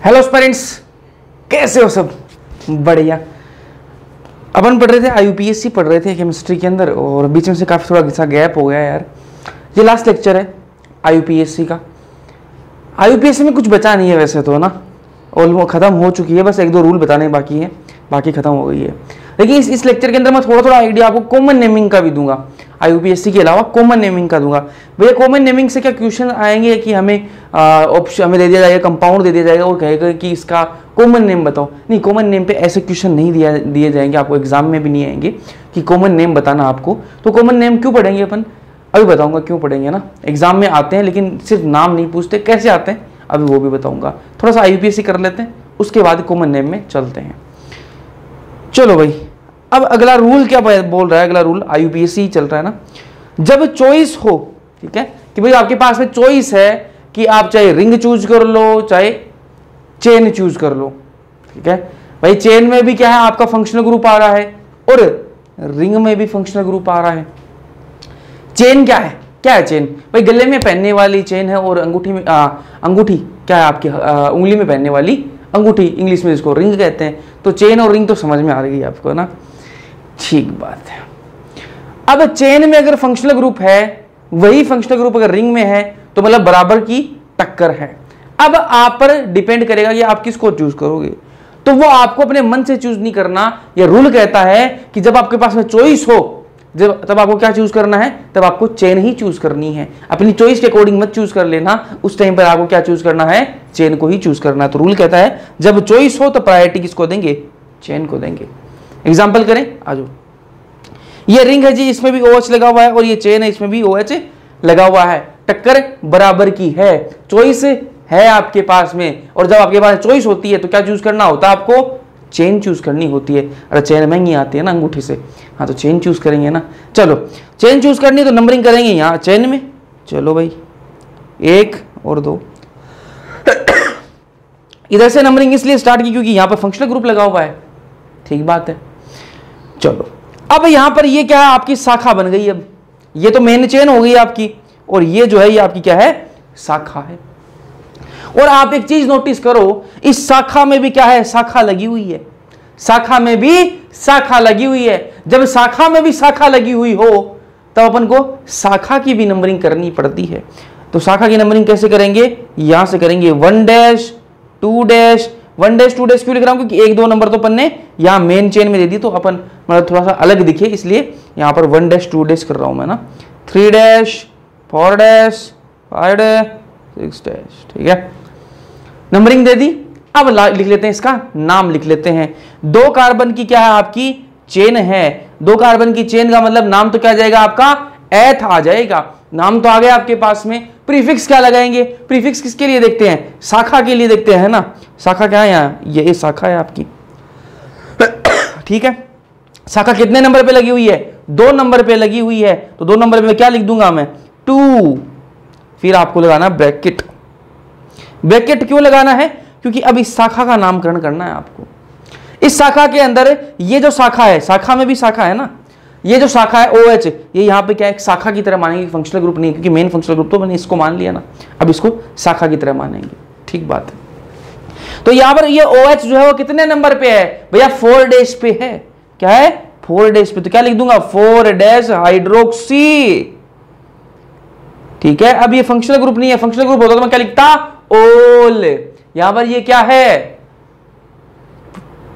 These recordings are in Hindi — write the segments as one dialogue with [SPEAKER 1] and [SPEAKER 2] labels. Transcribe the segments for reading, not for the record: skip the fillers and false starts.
[SPEAKER 1] हेलो पेरेंट्स, कैसे हो सब? बढ़िया। अपन पढ़ रहे थे IUPAC पढ़ रहे थे केमिस्ट्री के अंदर, और बीच में से काफ़ी थोड़ा सा गैप हो गया यार। ये लास्ट लेक्चर है IUPAC का। IUPAC में कुछ बचा नहीं है वैसे तो, है ना, ऑलमोस्ट ख़त्म हो चुकी है, बस एक दो रूल बताने बाकी है, बाकी ख़त्म हो गई है। लेकिन इस लेक्चर के अंदर मैं थोड़ा थोड़ा आइडिया आपको कॉमन नेमिंग का भी दूंगा, IUPAC के अलावा कॉमन नेमिंग का दूंगा। भैया कॉमन नेमिंग से क्या क्वेश्चन आएंगे कि हमें ऑप्शन हमें दे दिया जाएगा, कंपाउंड दे दिया जाएगा और कहेगा कि इसका कॉमन नेम बताओ। नहीं, कॉमन नेम पे ऐसे क्वेश्चन नहीं दिए जाएंगे आपको, एग्जाम में भी नहीं आएंगे कि कॉमन नेम बताना आपको। तो कॉमन नेम क्यों पढ़ेंगे अपन, अभी बताऊंगा क्यों पढ़ेंगे ना। एग्जाम में आते हैं लेकिन सिर्फ नाम नहीं पूछते, कैसे आते हैं अभी वो भी बताऊंगा। थोड़ा सा IUPAC कर लेते हैं, उसके बाद कॉमन नेम में चलते हैं। चलो भाई, अब अगला रूल क्या बोल रहा है? अगला रूल IUPAC चल रहा है ना, जब चॉइस हो, ठीक है, कि भाई आपके पास में चॉइस है कि आप चाहे रिंग चूज कर लो चाहे चेन चूज कर लो, ठीक है। भाई चेन में भी क्या है, आपका फंक्शनल ग्रुप आ रहा है और रिंग में भी फंक्शनल ग्रुप आ रहा है। चेन क्या है? क्या है चेन? भाई गले में पहनने वाली चेन है, और अंगूठी में अंगूठी क्या है आपकी, उंगली में पहनने वाली अंगूठी, इंग्लिश में इसको रिंग कहते हैं। तो चेन और रिंग तो समझ में आ रही है आपको ना, ठीक बात है। अब चेन में अगर फंक्शनल ग्रुप है, वही फंक्शनल ग्रुप अगर रिंग में है तो मतलब बराबर की टक्कर है। अब आप पर डिपेंड करेगा कि आप किसको चूज करोगे, तो वो आपको अपने मन से चूज नहीं करना। यह रूल कहता है कि जब आपके पास में चॉइस हो, जब तब आपको क्या चूज करना है, तब आपको चेन ही चूज करनी है। अपनी चॉइस के अकॉर्डिंग मत चूज कर लेना, उस टाइम पर आपको क्या चूज करना है, चेन को ही चूज करना है। तो रूल कहता है जब चॉइस हो तो प्रायोरिटी किसको देंगे, चेन को देंगे। एग्जाम्पल करें, आ जाओ। ये रिंग है जी, इसमें भी OH लगा हुआ है, और ये चेन है, इसमें भी OH लगा हुआ है। टक्कर बराबर की है, चॉइस है आपके पास में, और जब आपके पास चॉइस होती है तो क्या चूज करना होता है आपको, चेन चूज करनी होती है। अरे चेन महंगी आती है ना अंगूठी से, हाँ तो चेन चूज करेंगे ना। चलो चेन चूज करनी है तो नंबरिंग करेंगे यहाँ चेन में। चलो भाई 1 और 2 इधर से नंबरिंग इसलिए स्टार्ट की क्योंकि यहाँ पर फंक्शनल ग्रुप लगा हुआ है, ठीक बात है। चलो अब यहां पर ये क्या है, आपकी शाखा बन गई। अब ये तो मेन चेन हो गई आपकी, और ये जो है ये आपकी क्या है, शाखा है। और आप एक चीज नोटिस करो, इस शाखा में भी क्या है, शाखा लगी हुई है। शाखा में भी शाखा लगी हुई है। जब शाखा में भी शाखा लगी हुई हो तब अपन को शाखा की भी नंबरिंग करनी पड़ती है। तो शाखा की नंबरिंग कैसे करेंगे, यहां से करेंगे 1 डैश 2 डैश। 1 डैश 2 डैश क्यों लिख रहा हूं, क्योंकि 1 2 नंबर तो अपन ने यहां मेन चेन में दे दी, तो अपन मतलब थोड़ा सा अलग दिखे इसलिए यहां पर 1 डैश 2 डैश कर रहा हूं मैं ना। 3 डैश 4 डैश 5 डैश 6 डैश, ठीक है, नंबरिंग दे दी। अब लिख लेते हैं, इसका नाम लिख लेते हैं। 2 कार्बन की क्या है आपकी चेन है, 2 कार्बन की चेन का मतलब नाम तो क्या जाएगा आपका, एथ आ जाएगा। नाम तो आ गया आपके पास में। प्रीफिक्स क्या लगाएंगे, प्रीफिक्स किसके लिए देखते हैं, शाखा के लिए देखते हैं ना। शाखा क्या है यहाँ, ये शाखा है आपकी, ठीक है। शाखा कितने नंबर पे लगी हुई है, 2 नंबर पे लगी हुई है। तो 2 नंबर पे क्या लिख दूंगा मैं, 2। फिर आपको लगाना ब्रैकेट। ब्रैकेट क्यों लगाना है, क्योंकि अब इस शाखा का नामकरण करना है आपको। इस शाखा के अंदर ये जो शाखा है, शाखा में भी शाखा है ना, ये जो शाखा है OH, ये यहाँ पे क्या एक शाखा की तरह मानेंगे, फंक्शनल ग्रुप नहीं, क्योंकि मेन फंक्शनल ग्रुप तो मैंने इसको मान लिया ना, अब इसको शाखा की तरह मानेंगे, ठीक बात है। तो यहां पर ये OH जो है वो कितने नंबर पे है भैया, 4 डैश पे है। क्या है, 4 डैश पे। तो क्या लिख दूंगा, 4 डैश हाइड्रोक्सी, ठीक है। अब ये फंक्शनल ग्रुप नहीं है, फंक्शनल ग्रुप होता तो मैं क्या लिखता, ओल। यहां पर ये क्या है,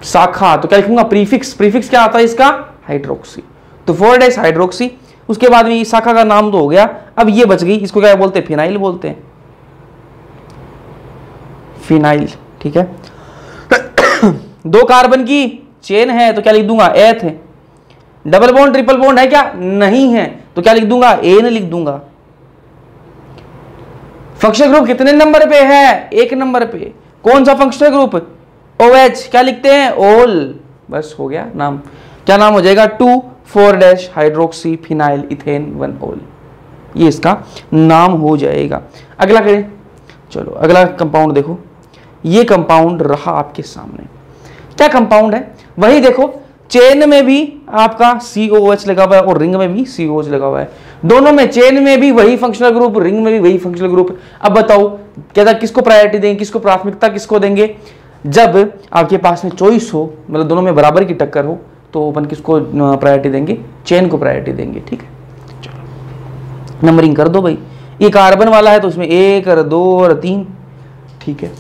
[SPEAKER 1] शाखा, तो क्या लिखूंगा, प्रीफिक्स। प्रीफिक्स क्या आता है इसका, हाइड्रोक्सी। तो 4 डैश हाइड्रोक्सी। उसके बाद में शाखा का नाम तो हो गया। अब ये बच गई, इसको क्या बोलते हैं, फिनाइल बोलते हैं, फिनाइल, ठीक है। 2 कार्बन की चेन है तो क्या लिख दूंगा, एथ है। डबल बॉन्ड ट्रिपल बॉन्ड है क्या, नहीं है, तो क्या लिख दूंगा, एन लिख दूंगा। फंक्शनल ग्रुप कितने नंबर पे है, 1 नंबर पे। कौन सा फंक्शनल ग्रुप, OH, क्या लिखते हैं, ओल। बस हो गया नाम। क्या नाम हो जाएगा, 2,4 डैश हाइड्रोक्सी फिनाइल इथेन 1 ओल, ये इसका नाम हो जाएगा। अगला करें, चलो अगला कंपाउंड देखो। ये कंपाउंड रहा आपके सामने, क्या कंपाउंड है, वही देखो। चेन में भी आपका COH लगा हुआ है और रिंग में भी COH लगा हुआ है। दोनों में, चेन में भी वही फंक्शनल ग्रुप, रिंग में भी वही फंक्शनल ग्रुप। अब बताओ क्या था, किसको प्रायोरिटी देंगे, किसको प्राथमिकता किसको देंगे? जब आपके पास में चॉइस हो, मतलब दोनों में बराबर की टक्कर हो, तो अपन किसको प्रायोरिटी देंगे? चेन को प्रायोरिटी देंगे। ठीक है, चलो नंबरिंग कर दो भाई। ये कार्बन वाला है तो उसमें 1 और 2 और 3। ठीक है,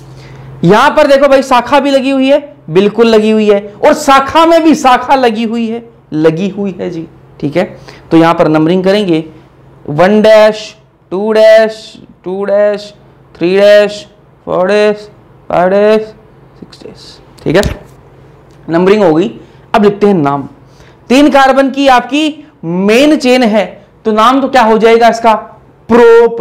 [SPEAKER 1] यहां पर देखो भाई शाखा भी लगी हुई है, बिल्कुल लगी हुई है, और शाखा में भी शाखा लगी हुई है जी। ठीक है, तो यहां पर नंबरिंग करेंगे 1 dash 2 dash 2 dash 3 dash 4 dash 5 dash 6 dash. ठीक है, नंबरिंग हो गई। अब लिखते हैं नाम। 3 कार्बन की आपकी मेन चेन है, तो नाम तो क्या हो जाएगा इसका? प्रोप।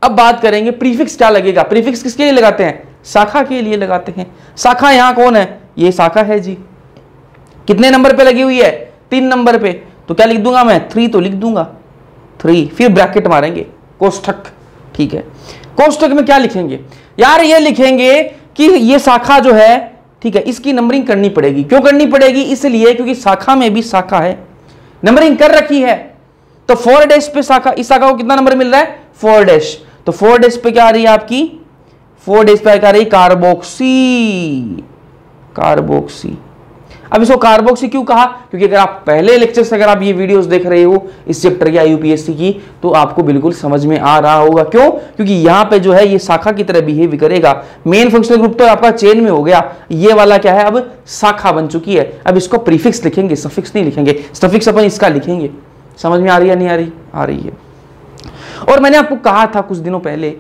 [SPEAKER 1] अब बात करेंगे प्रीफिक्स क्या लगेगा। प्रीफिक्स किसके लिए लगाते हैं? शाखा के लिए लगाते हैं। शाखा यहां कौन है? ये शाखा है जी। कितने नंबर पे लगी हुई है? 3 नंबर पे। तो क्या लिख दूंगा मैं? 3 तो लिख दूंगा 3, फिर ब्रैकेट मारेंगे, कोष्ठक। ठीक है, कोष्ठक में क्या लिखेंगे यार? ये लिखेंगे कि ये शाखा जो है, ठीक है, इसकी नंबरिंग करनी पड़ेगी। क्यों करनी पड़ेगी? इसलिए क्योंकि शाखा में भी शाखा है, नंबरिंग कर रखी है। तो 4 डैश पे शाखा, इस शाखा को कितना नंबर मिल रहा है? 4 डैश। तो 4 डैश पे क्या आ रही है आपकी? 4 डैश पे क्या आ रही है? कार्बोक्सी। कार्बोक्सी। अब इसको कार्बोक्सी क्यों कहा? क्योंकि अगर आप पहले लेक्चर से अगर आप ये वीडियोस देख रहे हो इस चैप्टर की IUPAC की, तो आपको बिल्कुल समझ में आ रहा होगा। क्यों? क्योंकि यहां पे जो है ये शाखा की तरह बिहेव करेगा। मेन फंक्शनल ग्रुप तो आपका चेन में हो गया, ये वाला क्या है? अब शाखा बन चुकी है। अब इसको प्रीफिक्स लिखेंगे, सफिक्स नहीं लिखेंगे। सफिक्स अपन इसका लिखेंगे। समझ में आ रही है नहीं आ रही? आ रही है। और मैंने आपको कहा था कुछ दिनों पहले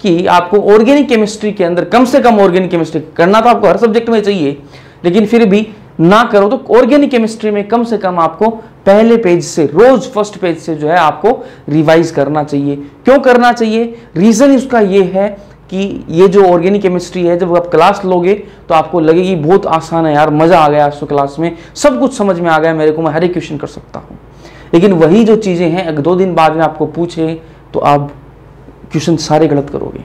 [SPEAKER 1] कि आपको ऑर्गेनिक केमिस्ट्री के अंदर कम से कम ऑर्गेनिक केमिस्ट्री करना तो आपको हर सब्जेक्ट में चाहिए, लेकिन फिर भी ना करो तो ऑर्गेनिक केमिस्ट्री में कम से कम आपको पहले पेज से, रोज फर्स्ट पेज से जो है आपको रिवाइज करना चाहिए। क्यों करना चाहिए? रीजन इसका ये है कि ये जो ऑर्गेनिक केमिस्ट्री है, जब आप क्लास लोगे तो आपको लगेगी बहुत आसान है यार, मजा आ गया आज तो क्लास में, सब कुछ समझ में आ गया मेरे को, मैं हर एक क्वेश्चन कर सकता हूँ। लेकिन वही जो चीजें हैं अगर 2 दिन बाद में आपको पूछे तो आप क्वेश्चन सारे गलत करोगे।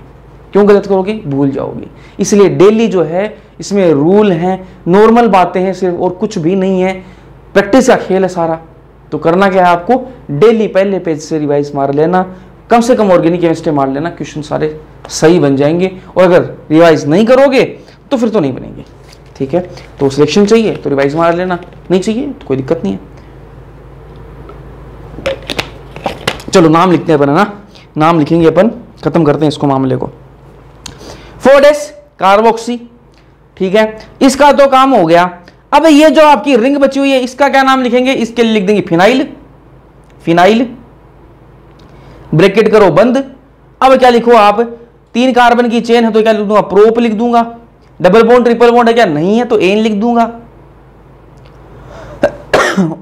[SPEAKER 1] क्यों गलत करोगे? भूल जाओगे। इसलिए डेली जो है इसमें रूल हैं, नॉर्मल बातें हैं सिर्फ, और कुछ भी नहीं है, प्रैक्टिस का खेल है सारा। तो करना क्या है आपको? डेली पहले पेज से रिवाइज मार लेना, कम से कम ऑर्गेनिक केमिस्ट्री मार लेना, क्वेश्चन सारे सही बन जाएंगे। और अगर रिवाइज नहीं करोगे तो फिर तो नहीं बनेंगे। ठीक है, तो सिलेक्शन चाहिए तो रिवाइज मार लेना, नहीं चाहिए तो कोई दिक्कत नहीं है। चलो नाम लिखते हैं अपन, है ना? नाम लिखेंगे अपन, खत्म करते हैं इसको मामले को। 4 डैश कार्बोक्सी। ठीक है, इसका तो काम हो गया। अब ये जो आपकी रिंग बची हुई है इसका क्या नाम लिखेंगे? इसके लिए लिख देंगे फिनाइल। फिनाइल, ब्रैकेट करो बंद। अब क्या लिखो आप? 3 कार्बन की चेन है तो क्या लिख दूंगा? प्रोप लिख दूंगा। डबल बॉन्ड ट्रिपल बॉन्ड है क्या? नहीं है तो एन लिख दूंगा।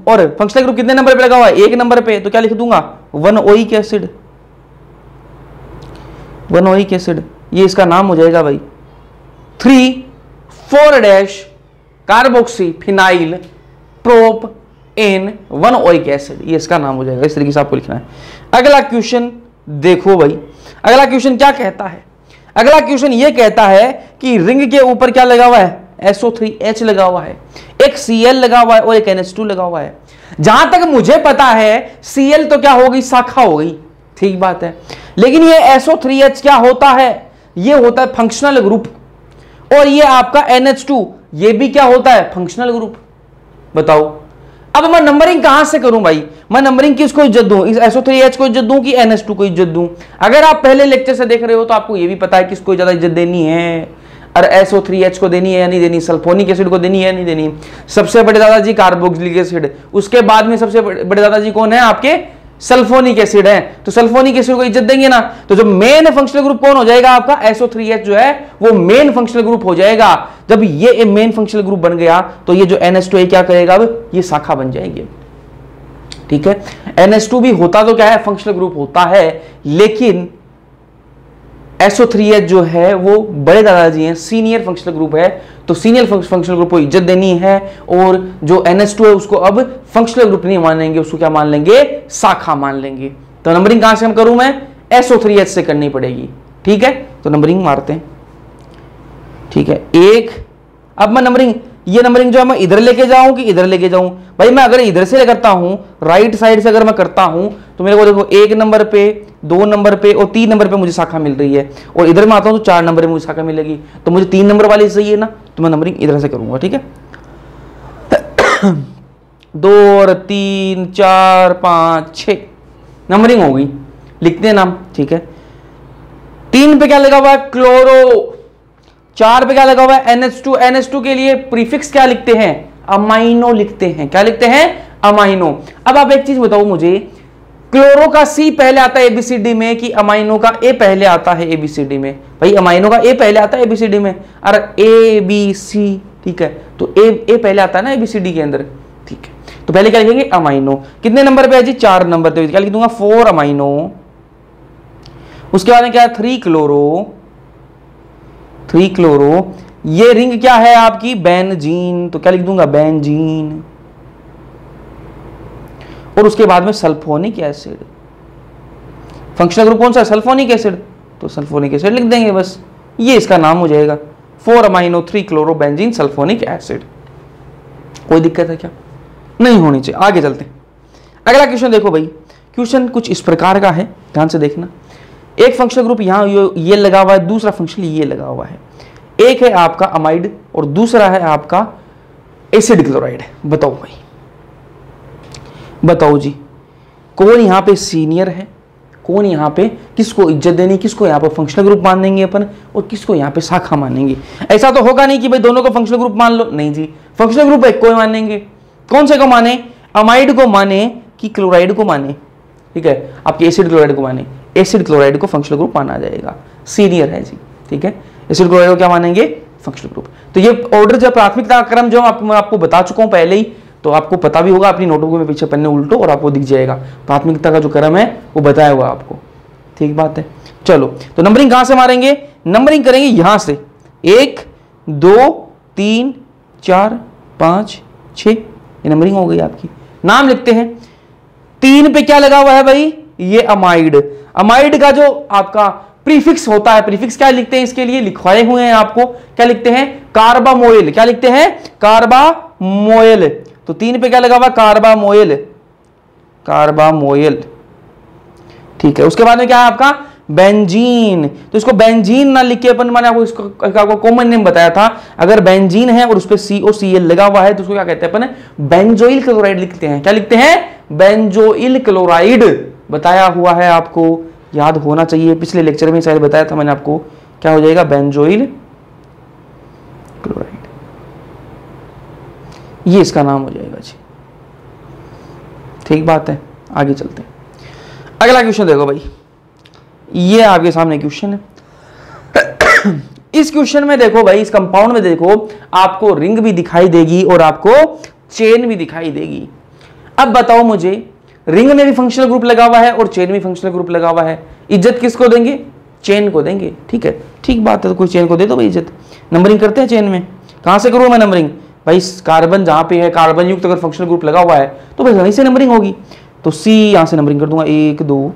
[SPEAKER 1] और फंक्शनल ग्रुप कितने नंबर पे लगा हुआ है? 1 नंबर पे, तो क्या लिख दूंगा? 1 ओइक एसिड। 1 ओइक एसिड, ये इसका नाम हो जाएगा भाई। 3 4 dash carboxy phenyl prop en 1 oic acid, ये इसका नाम हो जाएगा। इस तरीके से आपको लिखना है। अगला क्वेश्चन देखो भाई, अगला क्वेश्चन क्या कहता है? अगला क्वेश्चन ये कहता है कि रिंग के ऊपर क्या लगा हुआ है? SO3H लगा हुआ है, एक Cl लगा हुआ है और एक NH2 लगा हुआ है। जहां तक मुझे पता है Cl तो क्या हो गई? शाखा हो गई, ठीक बात है। लेकिन ये SO3H क्या होता है? ये होता है फंक्शनल ग्रुप। और ये आपका NH2 ये भी क्या होता है? Functional group. बताओ अब मैं नंबरिंग कहां से करूं भाई? मैं नंबरिंग किसको इज्जत दूं? इस SO3H को इज्जत दूं कि NH2 को इज्जत दूं? अगर आप पहले लेक्चर से देख रहे हो तो आपको ये भी पता है किसको ज्यादा इज्जत देनी है, और SO3H को देनी है या नहीं देनी, सल्फोनिक एसिड को देनी है या नहीं देनी। सबसे बड़े दादाजी कार्बोक्सिलिक एसिड, उसके बाद में सबसे बड़े दादाजी कौन है? आपके सल्फोनिक एसिड है। तो सल्फोनिक एसिड को इज्जत देंगे ना, तो जो मेन फंक्शनल ग्रुप कौन हो जाएगा आपका? SO3H जो है वो मेन फंक्शनल ग्रुप हो जाएगा। जब ये मेन फंक्शनल ग्रुप बन गया तो ये जो NH2 क्या करेगा? अब ये शाखा बन जाएंगे। ठीक है, NH2 भी होता तो क्या है? फंक्शनल ग्रुप होता है, लेकिन SO3H जो है वो बड़े दादाजी हैं, सीनियर फंक्शनल ग्रुप है। तो सीनियर फंक्शनल ग्रुप को इज्जत देनी है, और जो NH2 है उसको अब फंक्शनल ग्रुप नहीं मानेंगे, उसको क्या मान लेंगे? शाखा मान लेंगे। तो नंबरिंग कहां से हम करूं? मैं SO3H से करनी पड़ेगी। ठीक है, तो नंबरिंग मारते हैं। ठीक है, 1। अब मैं नंबरिंग ये नंबरिंग जो है मैं इधर लेके जाऊं कि इधर लेके जाऊं? भाई मैं अगर इधर से करता हूं, राइट साइड से अगर मैं करता हूं, तो मेरे को देखो 1 नंबर पे, 2 नंबर पे और 3 नंबर पे मुझे शाखा मिल रही है, और इधर मैं आता हूं तो 4 नंबर पे मुझे शाखा मिलेगी, तो मुझे 3 नंबर वाली चाहिए ना, तो मैं नंबरिंग इधर से करूंगा। ठीक है 2 और 3 4 5 6 नंबरिंग हो गई। लिखते हैं नाम। ठीक है 3 पे क्या लगा हुआ है? क्लोरो। 4 पे क्या लगा हुआ है? NH2। NH2 के लिए प्रीफिक्स क्या लिखते हैं? अमाइनो लिखते हैं। क्या लिखते हैं? अमाइनो। अब आप एक चीज बताओ मुझे, क्लोरो का C पहले आता है ABCD में कि अमाइनो का A पहले आता है ABCD में? भाई अमाइनो का A पहले आता है ABCD में। अरे ABC, ठीक है, तो A पहले आता है ना ABCD के अंदर। ठीक है, तो पहले क्या लिखेंगे? अमाइनो। कितने नंबर पे है जी? 4 नंबर पे। क्या लिख दूंगा? 4 अमाइनो। उसके बाद में क्या है? 3 क्लोरो। 3 क्लोरो। ये रिंग क्या है आपकी? बेंजीन। तो क्या लिख दूंगा? बेंजीन। और उसके बाद में सल्फोनिक एसिड। फंक्शनल ग्रुप कौन सा है? सल्फोनिक एसिड, तो सल्फोनिक एसिड लिख देंगे बस, ये इसका नाम हो जाएगा। 4 amino 3 chloro benzene sulphonic acid. कोई दिक्कत है क्या? नहीं होनी चाहिए। आगे चलते हैं। अगला क्वेश्चन देखो भाई, क्वेश्चन कुछ इस प्रकार का है, ध्यान से देखना। एक फंक्शनल ग्रुप यहां ये लगा हुआ है, दूसरा फंक्शनल ये लगा हुआ है। एक है आपका अमाइड और दूसरा है आपका एसिड क्लोराइड। बताओ भाई, बताओ जी, कौन यहां पे सीनियर है, कौन यहां पे किसको इज्जत देनी, किसको यहां पे फंक्शनल ग्रुप मान देंगे अपन और किसको यहां पे शाखा मानेंगे? ऐसा तो होगा नहीं कि भाई दोनों को फंक्शनल ग्रुप मान लो, नहीं जी, फंक्शनल ग्रुप एक को मानेंगे। कौन से को माने? अमाइड को माने कि क्लोराइड को माने? ठीक है, आपके एसिड क्लोराइड को माने। एसिड क्लोराइड को फंक्शनल ग्रुप माना जाएगा, सीनियर है जी। ठीक है, एसिड क्लोराइड को क्या मानेंगे? Functional group. तो ये ऑर्डर जो प्राथमिकता क्रम जो मैं आपको बता चुका हूं पहले ही, तो आपको पता भी होगा, अपनी नोटबुक में पीछे पन्ने उल्टो और आपको दिख जाएगा प्राथमिकता का जो क्रम है वो बताया हुआ आपको। ठीक बात है। चलो, तो नंबरिंग कहां से मारेंगे? नंबरिंग करेंगे यहां से, 1 2 3 4 5 6, ये नंबरिंग हो गई आपकी। नाम लिखते हैं। 3 पे क्या लगा हुआ है भाई? ये अमाइड। अमाइड का जो आपका प्रीफिक्स होता है, प्रीफिक्स क्या लिखते हैं इसके लिए? लिखवाए हुए हैं आपको, क्या लिखते हैं? कार्बामोइल। क्या लिखते हैं? कार्बामोइल। तो 3 पे क्या लगा हुआ? कार्बामोइल। कार्बामोइल। ठीक है, उसके बाद में क्या है आपका? बेंजीन। तो इसको बेंजीन ना लिख के अपन, मैंने आपको कॉमन नेम बताया था, अगर बेंजीन है और उस पर COCl लगा हुआ है तो उसको क्या कहते हैं अपन? बेंजोइल क्लोराइड लिखते हैं। क्या लिखते हैं? Benzoyl chloride. बताया हुआ है आपको, याद होना चाहिए, पिछले लेक्चर में शायद बताया था मैंने आपको। क्या हो जाएगा? बेंजोइल क्लोराइड, ये इसका नाम हो जाएगा जी। ठीक बात है, आगे चलते हैं। अगला क्वेश्चन देखो भाई, ये आपके सामने क्वेश्चन है। इस क्वेश्चन में देखो भाई, इस कंपाउंड में देखो, आपको रिंग भी दिखाई देगी और आपको चेन भी दिखाई देगी। अब बताओ मुझे, रिंग में भी फंक्शनल ग्रुप लगा हुआ है और चेन में फंक्शनल ग्रुप लगा हुआ है, इज्जत किसको देंगे? चेन को देंगे। ठीक है, ठीक बात है, तो कोई चेन को दे दो भाई इज्जत। नंबरिंग करते हैं चेन में। कहां से करूं मैं नंबरिंग? भाई कार्बन जहां पे है, कार्बन युक्त अगर फंक्शनल ग्रुप लगा हुआ है तो भाई वहीं से नंबरिंग होगी। तो C यहां से नंबरिंग कर दूंगा, 1 2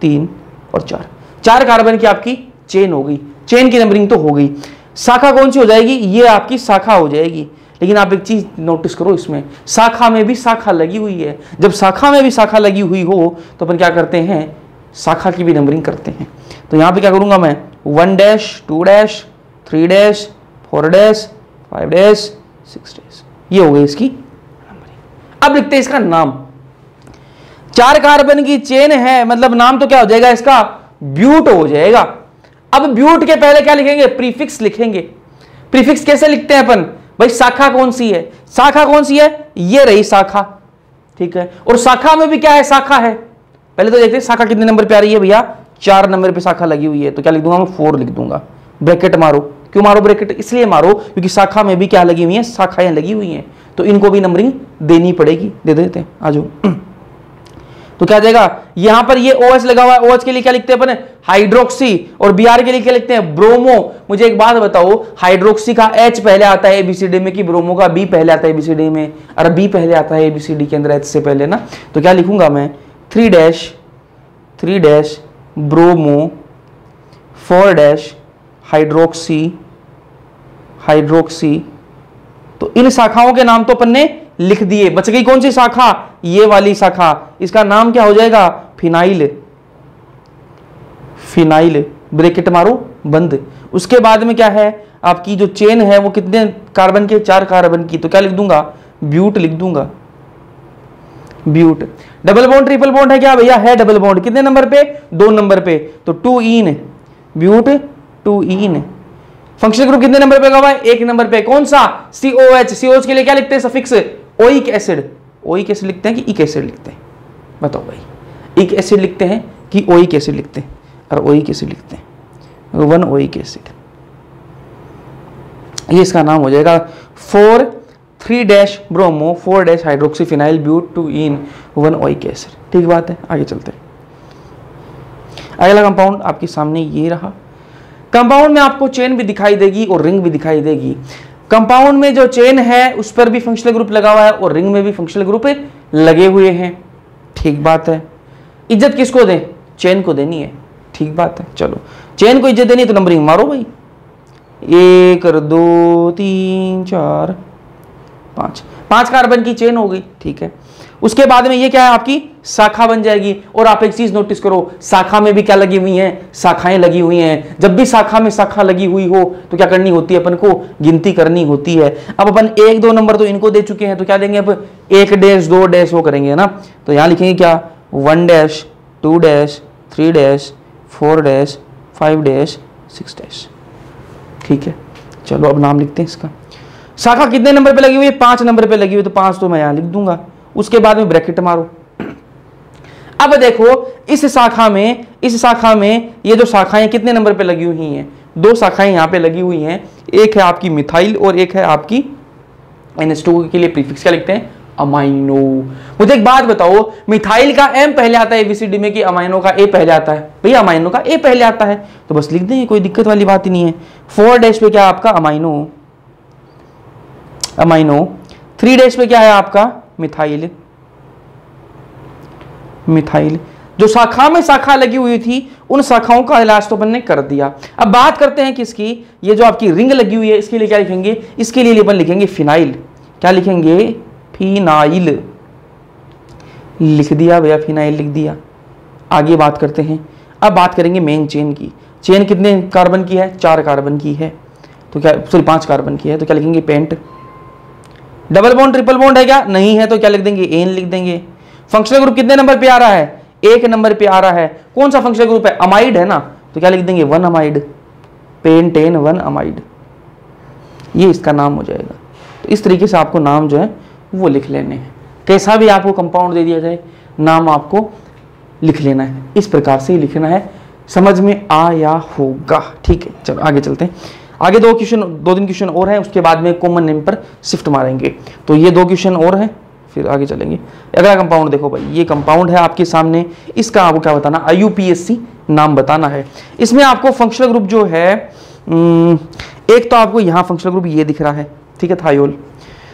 [SPEAKER 1] 3 और 4। 4 कार्बन की आपकी चेन हो गई। चेन की नंबरिंग तो हो गई। शाखा कौन सी हो जाएगी? ये आपकी शाखा हो जाएगी। लेकिन आप एक चीज नोटिस करो, इसमें शाखा में भी शाखा लगी हुई है। जब शाखा में भी शाखा लगी हुई हो तो अपन क्या करते हैं? शाखा की भी नंबरिंग करते हैं। तो यहां पे क्या करूंगा मैं? 1 dash 2 dash 3 dash 4 dash 5 dash 6 dash, ये हो गई इसकी नंबरिंग। अब लिखते हैं इसका नाम। 4 कार्बन की चेन है, मतलब नाम तो क्या हो जाएगा इसका? ब्यूट हो जाएगा। अब ब्यूट के पहले क्या लिखेंगे? प्रीफिक्स लिखेंगे। प्रीफिक्स कैसे लिखते हैं अपन? भाई शाखा कौन सी है? शाखा कौन सी है? ये रही शाखा। ठीक है, और शाखा में भी क्या है? शाखा है। पहले तो देखते हैं शाखा कितने नंबर पे आ रही है भैया? 4 नंबर पे शाखा लगी हुई है। तो क्या लिख दूंगा मैं? 4 लिख दूंगा। ब्रैकेट मारो। क्यों मारो ब्रैकेट? इसलिए मारो क्योंकि शाखा में भी क्या लगी हुई है? शाखाएं लगी हुई हैं, तो इनको भी नंबरिंग देनी पड़ेगी। दे देते हैं, आ जाओ। तो क्या जाएगा? यहां पर ये OH लगा हुआ है, OH के लिए क्या लिखते हैं अपन? हाइड्रोक्सी। और Br के लिए क्या लिखते हैं? ब्रोमो। मुझे एक बात बताओ, हाइड्रोक्सी का H पहले आता है ABCD में कि ब्रोमो का B पहले आता है ABCD में? अरे B पहले आता है ABCD के अंदर H से पहले ना। तो क्या लिखूंगा मैं? 3 डैश ब्रोमो 4 डैश हाइड्रोक्सी तो इन शाखाओं के नाम तो अपन ने लिख दिए, बच गई कौन सी शाखा, ये वाली शाखा, इसका नाम क्या हो जाएगा, फिनाइल। फिनाइल, ब्रैकेट मारो बंद। उसके बाद में क्या है आपकी जो चेन है वो कितने कार्बन की, 4 कार्बन की, तो क्या लिख दूंगा, ब्यूट लिख दूंगा, but. Double bond triple bond है क्या भैया, है डबल बॉन्ड, कितने नंबर पे, 2 नंबर पे, तो 2 इन ब्यूट, 2 इन। फंक्शनल ग्रुप कितने नंबर पे लगा हुआ है, 1 नंबर पे, कौन सा, COH। COH के लिए क्या लिखते हैं suffix, oic acid. Oic acid लिखते हैं कि इक एसिड लिखते हैं, बताओ भाई, इक एसिड लिखते हैं कि ओइक एसिड लिखते हैं, और ओइक एसिड लिखते हैं, 1 ओइक एसिड, ये इसका नाम हो जाएगा 4,3 bromo 4 hydroxyphenyl but 2 ene 1 oic acid. ठीक बात है, आगे चलते हैं। अगला कंपाउंड आपके सामने ये रहा। कंपाउंड में आपको चेन भी दिखाई देगी और रिंग भी दिखाई देगी। कंपाउंड में जो चेन है उस पर भी फंक्शनल ग्रुप लगा हुआ है और रिंग में भी फंक्शनल ग्रुप लगे हुए हैं। ठीक बात है। इज्जत किसको दें, चेन को देनी है। ठीक बात है, चलो चेन को इज्जत देनी है तो नंबरिंग मारो भाई, 1 2 3 4 5 कार्बन की चेन हो गई। ठीक है, उसके बाद में ये क्या है आपकी शाखा बन जाएगी। और आप एक चीज नोटिस करो, शाखा में भी क्या लगी हुई हैं, शाखाएं लगी हुई हैं। जब भी शाखा में शाखा लगी हुई हो तो क्या करनी होती है, अपन को गिनती करनी होती है। अब अपन 1 2 नंबर तो इनको दे चुके हैं, तो क्या देंगे अब 1 डैश 2 डैश वो करेंगे ना। तो यहां लिखेंगे क्या, 1 dash 2 dash 3 dash 4 dash 5 dash 6 dash. ठीक है, चलो अब नाम लिखते हैं इसका। शाखा कितने नंबर पे लगी हुई है, 5 नंबर पे लगी हुई, तो 5 तो मैं यहां लिख दूंगा। उसके बाद में ब्रैकेट मारो। अब देखो इस शाखा में ये जो शाखाएं कितने नंबर पे लगी हुई हैं, 2 शाखाएं यहां पे लगी हुई हैं। एक है आपकी मिथाइल और एक है आपकी NH2 के लिए प्रीफिक्स क्या लिखते हैं, अमाइनो। मुझे एक बात बताओ, मिथाइल का M पहले आता है ABCD में कि अमाइनो का A पहले आता है, भैया अमाइनो का A पहले आता है तो बस लिख देंगे, कोई दिक्कत वाली बात ही नहीं है। 4 डैश पे क्या आपका अमाइनो, 3 डैश पे क्या है आपका मिथाइल। जो शाखा में शाखा लगी हुई थी उन शाखाओं का इलाज तो अपन ने कर दिया। अब बात करते हैं किसकी, ये जो आपकी रिंग लगी हुई है इसके लिए क्या लिखेंगे, इसके लिए अपन लिखेंगे फिनाइल। क्या लिखेंगे, फिनाइल लिख दिया भैया, फिनाइल लिख दिया। आगे बात करते हैं, अब बात करेंगे मेन चेन की। चेन कितने कार्बन की है, 4 कार्बन की है, तो क्या, सॉरी 5 कार्बन की है, तो क्या लिखेंगे pent. Double bond triple bond है क्या, नहीं है, तो क्या लिख देंगे, एन लिख देंगे। फंक्शनल ग्रुप कितने नंबर पे आ रहा है, 1 नंबर पे आ रहा है। कौन सा फंक्शनल ग्रुप है, अमाइड है ना, तो क्या लिख देंगे 1 अमाइड, पेंटेन 1 अमाइड, ये इसका नाम हो जाएगा। तो इस तरीके से आपको नाम जो है वो लिख लेने हैं। कैसा भी आपको कंपाउंड दे दिया जाए, नाम आपको लिख लेना है, इस प्रकार से ही लिखना है। समझ में आया होगा। ठीक है, चलो आगे चलते हैं। आगे 2-3 क्वेश्चन और हैं, उसके बाद में कॉमन नेम पर शिफ्ट मारेंगे। तो ये 2 क्वेश्चन और हैं, फिर आगे चलेंगे। अगला कंपाउंड देखो भाई, ये कंपाउंड है आपके सामने, इसका आपको क्या बताना, IUPAC नाम बताना है। इसमें आपको फंक्शनल ग्रुप जो है, एक तो आपको यहाँ फंक्शनल ग्रुप ये दिख रहा है, ठीक है, थायोल।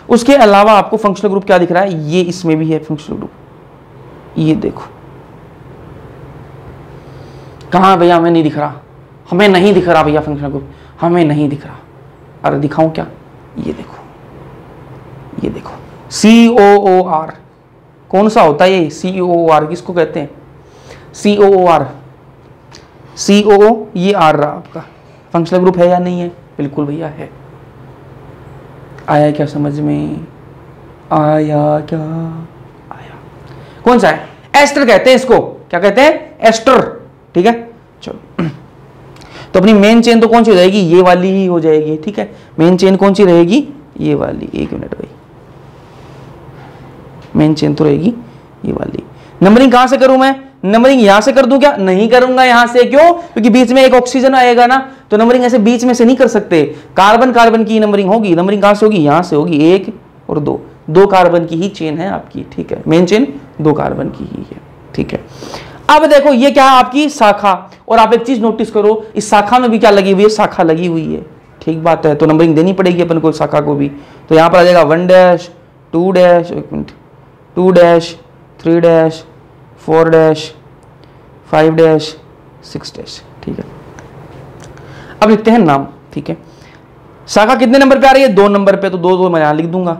[SPEAKER 1] उसके अलावा आपको फंक्शनल ग्रुप क्या दिख रहा है, ये इसमें भी है फंक्शनल ग्रुप, ये देखो। कहाँ भैया, हमें नहीं दिख रहा, हमें नहीं दिख रहा भैया फंक्शनल ग्रुप, हमें नहीं दिख रहा। अरे दिखाऊं क्या, ये देखो, ये देखो, COOR। कौन सा होता है ये COOR, किसको कहते हैं, COOR, CO ये R रहा आपका। फंक्शनल ग्रुप है या नहीं है, बिल्कुल भैया है। आया क्या समझ में, आया क्या आया। कौन सा है, एस्टर कहते हैं इसको, क्या कहते हैं, एस्टर। ठीक है, चलो तो अपनी मेन चेन तो कौन सी हो जाएगी, ये वाली ही हो जाएगी। ठीक है, मेन चेन कौन सी रहेगी, ये वाली। 1 मिनट भाई, मेन चेन तो रहेगी ये वाली। नंबरिंग कहां से करूं मैं, नंबरिंग यहां से कर दूं क्या, नहीं करूंगा यहां से, क्यों, क्योंकि बीच में एक ऑक्सीजन आएगा ना, तो नंबरिंग ऐसे बीच में से नहीं कर सकते। कार्बन कार्बन की नंबरिंग होगी, नंबरिंग कहां से होगी, यहां से होगी। 1 और 2 कार्बन की ही चेन है आपकी। ठीक है, मेन चेन 2 कार्बन की ही है। ठीक है, अब देखो ये क्या है आपकी शाखा, और आप एक चीज नोटिस करो, इस शाखा में भी क्या लगी हुई है, शाखा लगी हुई है। ठीक बात है, तो नंबरिंग देनी पड़ेगी अपन को शाखा को भी। तो यहां पर आ जाएगा 1 dash 2 dash, 1 minute, 2 dash 3 dash 4 dash 5 dash 6 dash. ठीक है, अब लिखते हैं नाम। ठीक है, शाखा कितने नंबर पे आ रही है? 2 नंबर पे, तो 2 मैं यहां लिख दूंगा,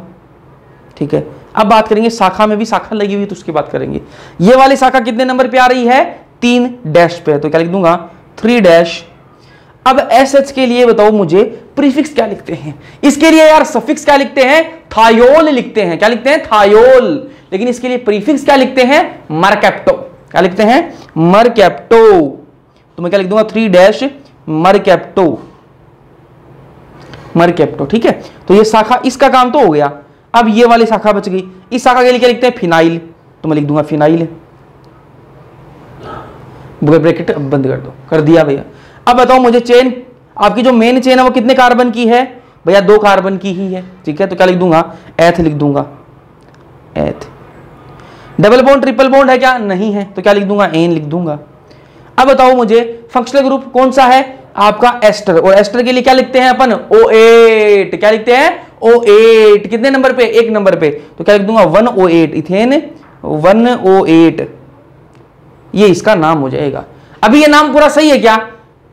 [SPEAKER 1] ठीक है। अब बात करेंगे शाखा में भी शाखा लगी हुई तो उसकी बात करेंगे। ये वाली शाखा कितने नंबर पे आ रही है? 3 डैश पे, तो क्या लिख दूंगा? 3 डैश। अब एसएच के लिए बताओ मुझे प्रीफिक्स क्या लिखते हैं? इसके लिए यार सफिक्स क्या लिखते हैं? थायोल लिखते हैं। क्या लिखते हैं? थायोल। लेकिन इसके लिए प्रीफिक्स क्या लिखते हैं? मरकैप्टो। क्या लिखते हैं? मरकैप्टो। तो मैं क्या लिख दूंगा? 3 डैश मरकैप्टो, मरकैप्टो, ठीक है। तो ये शाखा, इसका काम तो हो गया। अब ये वाली शाखा बच गई। इस शाखा के लिए क्या लिखते हैं? फिनाइल, तो मैं लिख दूंगा फिनाइल। ब्रैकेट बंद कर दो, कर दिया भैया। अब बताओ मुझे चेन, आपकी जो मेन चेन है वो कितने कार्बन की है? भैया 2 कार्बन की ही है, ठीक है। तो क्या लिख दूंगा? एथ लिख दूंगा, एथ। डबल बॉन्ड ट्रिपल बॉन्ड है क्या? नहीं है, तो क्या लिख दूंगा? एन लिख दूंगा। अब बताओ मुझे फंक्शनल ग्रुप कौन सा है? आपका एस्टर। और एस्टर के लिए क्या लिखते हैं अपन? O8। क्या लिखते हैं? O8। कितने नंबर पे? 1 नंबर पे, तो क्या लिख दूंगा? 1O8, ethane 1O8। ये इसका नाम हो जाएगा। अभी ये नाम पूरा सही है क्या?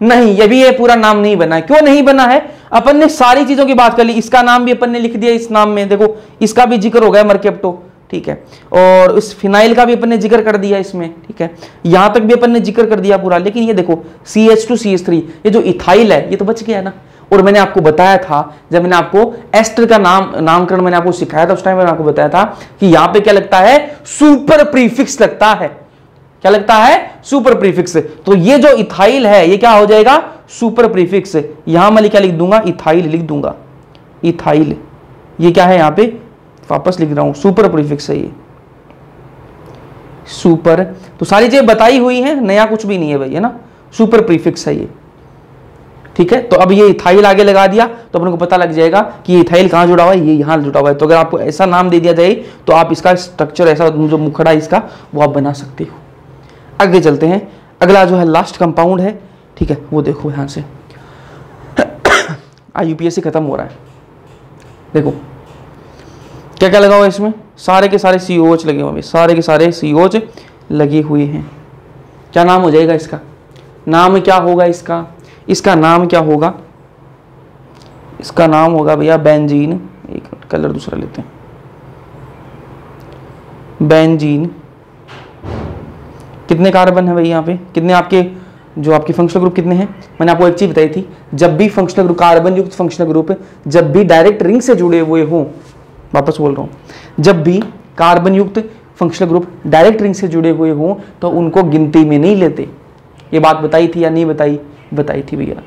[SPEAKER 1] नहीं, ये भी ये पूरा नाम नहीं बना है। क्यों नहीं बना है? अपन ने सारी चीजों की बात कर ली, इसका नाम भी अपन ने लिख दिया इस नाम में, देखो इसका भी जिक्र हो गया मरकैप्टो, ठीक है। और उस फिनाइल का भी अपन ने जिक्र कर दिया इसमें, ठीक है। यहां तक भी अपन ने जिक्र कर दिया पूरा। लेकिन ये देखो CH2CH3, ये जो इथाइल है ये तो बच गया ना। और मैंने आपको बताया था, जब मैंने आपको एस्टर का नामकरण मैंने आपको सिखाया था, उस टाइम मैंने आपको बताया था कि यहां पे क्या लगता है? सुपर प्रीफिक्स लगता है। क्या लगता है? Super prefix. तो ये जो इथाइल है ये क्या हो जाएगा? Super prefix. यहां मैं क्या लिख दूंगा? इथाइल लिख दूंगा, इथाइल। ये क्या है? यहां पे वापस लिख रहा हूं, सुपर प्रीफिक्स है ये, सुपर। तो सारी चीजें बताई हुई हैं, नया कुछ भी नहीं है भाई, है ना। सुपर प्रीफिक्स है ये, ठीक है। तो अब ये इथाइल आगे लगा दिया तो अपने को पता लग जाएगा कि ये इथाइल कहां जुड़ा हुआ है, ये यहां जुड़ा हुआ है। तो अगर आपको ऐसा नाम दे दिया जाए तो आप इसका स्ट्रक्चर, ऐसा जो मुखड़ा है इसका, वो आप बना सकते हो। आगे चलते हैं, अगला जो है लास्ट कंपाउंड है, ठीक है, वो देखो यहां से। IUPAC खत्म हो रहा है, देखो क्या क्या लगा हुआ है इसमें? सारे के सारे COH लगे हुए हैं, सारे के सारे COH लगे हुए हैं। क्या नाम हो जाएगा इसका? नाम क्या होगा इसका? इसका नाम क्या होगा? इसका नाम होगा भैया बेंजीन। एक कलर दूसरा लेते हैं, बेंजीन। कितने कार्बन है भाई यहाँ पे? कितने आपके जो आपके फंक्शनल ग्रुप कितने हैं? मैंने आपको एक चीज बताई थी, जब भी फंक्शनल ग्रुप, कार्बन युक्त फंक्शनल ग्रुप जब भी डायरेक्ट रिंग से जुड़े हुए हों, वापस बोल रहा हूं, जब भी कार्बन युक्त फंक्शनल ग्रुप डायरेक्ट रिंग से जुड़े हुए हों तो उनको गिनती में नहीं लेते। ये बात बताई थी या नहीं बताई? बताई थी भैया।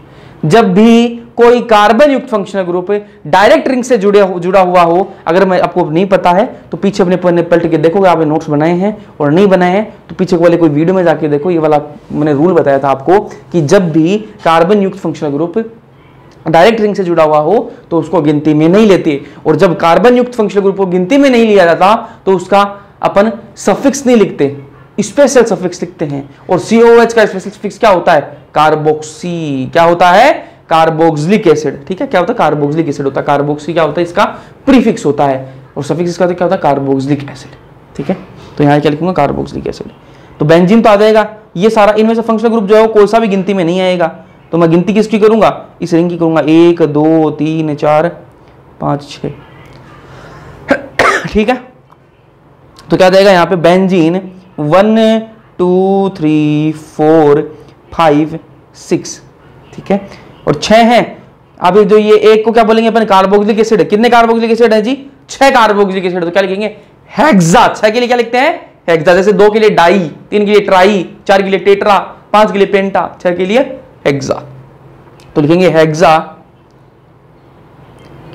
[SPEAKER 1] जब भी कोई कार्बन युक्त फंक्शनल ग्रुप डायरेक्ट रिंग से जुड़ा हुआ हो, अगर मैं आपको नहीं पता है तो पीछे अपने पलट के देखोगे, आपने नोट्स बनाए हैं और नहीं बनाए हैं तो पीछे वाले कोई वीडियो में जाके देखो। ये वाला मैंने रूल बताया था आपको कि जब भी कार्बन युक्त फंक्शनल ग्रुप डायरेक्ट रिंग से जुड़ा हुआ हो तो उसको गिनती में नहीं लेते। और जब कार्बन युक्त फंक्शनल ग्रुप को गिनती में नहीं लिया जाता तो उसका अपन सफिक्स नहीं लिखते, स्पेशल सफिक्स लिखते हैं। और COH का स्पेशल सफिक्स क्या होता है? कार्बोक्सी। क्या होता है? कार्बोक्सिलिक एसिड, ठीक है। क्या होता है? कार्बोक्सिलिक एसिड होता है। कार्बोक्सी क्या होता है? इसका प्रीफिक्स होता है। और सफिक्स इसका क्या होता है? कार्बोक्सिलिक एसिड, ठीक है। तो यहां क्या लिखूंगा? Carboxylic acid. तो बेंजीन तो आ जाएगा। ये सारा इनमें से फंक्शनल ग्रुप जो है कोई सा भी गिनती में नहीं आएगा। तो मैं गिनती किसकी करूंगा? इस रिंग की करूंगा, 1 2 3 4 5 6, ठीक है। तो क्या देगा यहाँ पे? बेंजीन 1 2 3 4 5 6, ठीक है। और 6 हैं। अब जो ये एक को क्या बोलेंगे अपन? Carboxylic acid. कितने कार्बोक्सिलिक एसिड है जी? 6 कार्बोक्सिलिक एसिड। तो क्या लिखेंगे? हेक्सा। 6 के लिए क्या लिखते हैं? हेक्सा। जैसे 2 के लिए डाई, 3 के लिए ट्राई, 4 के लिए टेट्रा, 5 के लिए पेंटा, 6 के लिए हेक्सा। तो लिखेंगे हेक्सा,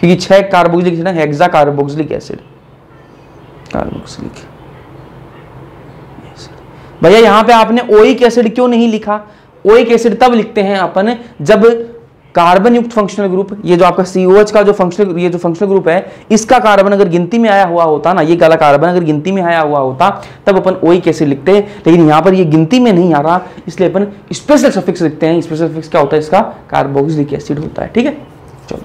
[SPEAKER 1] क्योंकि 6 कार्बोक्सिलिक एसिड है, हेक्सा कार्बोक्सिलिक एसिड, कार्बोक्सिलिक। भैया यहां पे आपने ओइक एसिड क्यों नहीं लिखा? ओइक एसिड तब लिखते हैं अपन जब कार्बन युक्त फंक्शनल ग्रुप, ये जो आपका COH का जो फंक्शनल ग्रुप है, इसका कार्बन अगर गिनती में आया हुआ होता ना, ये काला कार्बन अगर गिनती में आया हुआ होता तब अपन ओइक एसिड लिखते हैं। लेकिन यहां पर ये गिनती में नहीं आ रहा, इसलिए अपन स्पेशल सफिक्स लिखते हैं। स्पेशल सफिक्स क्या होता है? इसका कार्बोक्सिलिक एसिड होता है, ठीक है। चलो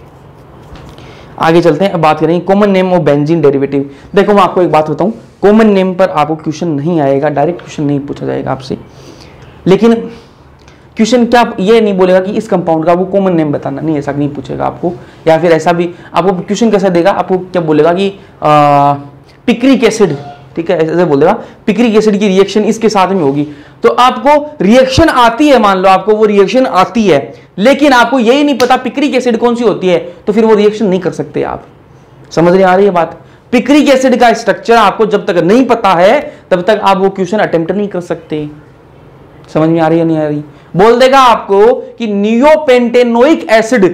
[SPEAKER 1] आगे चलते हैं। अब बात करेंगे common name of benzene derivative. देखो मैं आपको एक बात बताऊं, कॉमन नेम पर आपको क्वेश्चन नहीं आएगा, डायरेक्ट क्वेश्चन नहीं पूछा जाएगा आपसे। लेकिन क्वेश्चन क्या ये नहीं बोलेगा कि इस कंपाउंड का वो कॉमन नेम बताना, नहीं, ऐसा नहीं पूछेगा आपको। या फिर ऐसा भी आपको क्वेश्चन कैसा देगा, आपको क्या बोलेगा कि पिक्रिक एसिड, ठीक है, ऐसे बोल देगा पिक्रिक एसिड की रिएक्शन इसके साथ में होगी। तो आपको रिएक्शन आती है, मान लो आपको वो रिएक्शन आती है, लेकिन आपको यही नहीं पता पिक्रिक एसिड कौन सी होती है, तो फिर वो रिएक्शन नहीं कर सकते आप। समझ नहीं आ रही है बात? पिक्रिक एसिड का स्ट्रक्चर आपको जब तक नहीं पता है तब तक आप वो क्वेश्चन अटेम्प्ट नहीं कर सकते। समझ में आ रही है नहीं आ रही? बोल देगा आपको कि नियोपेंटेनोइक एसिड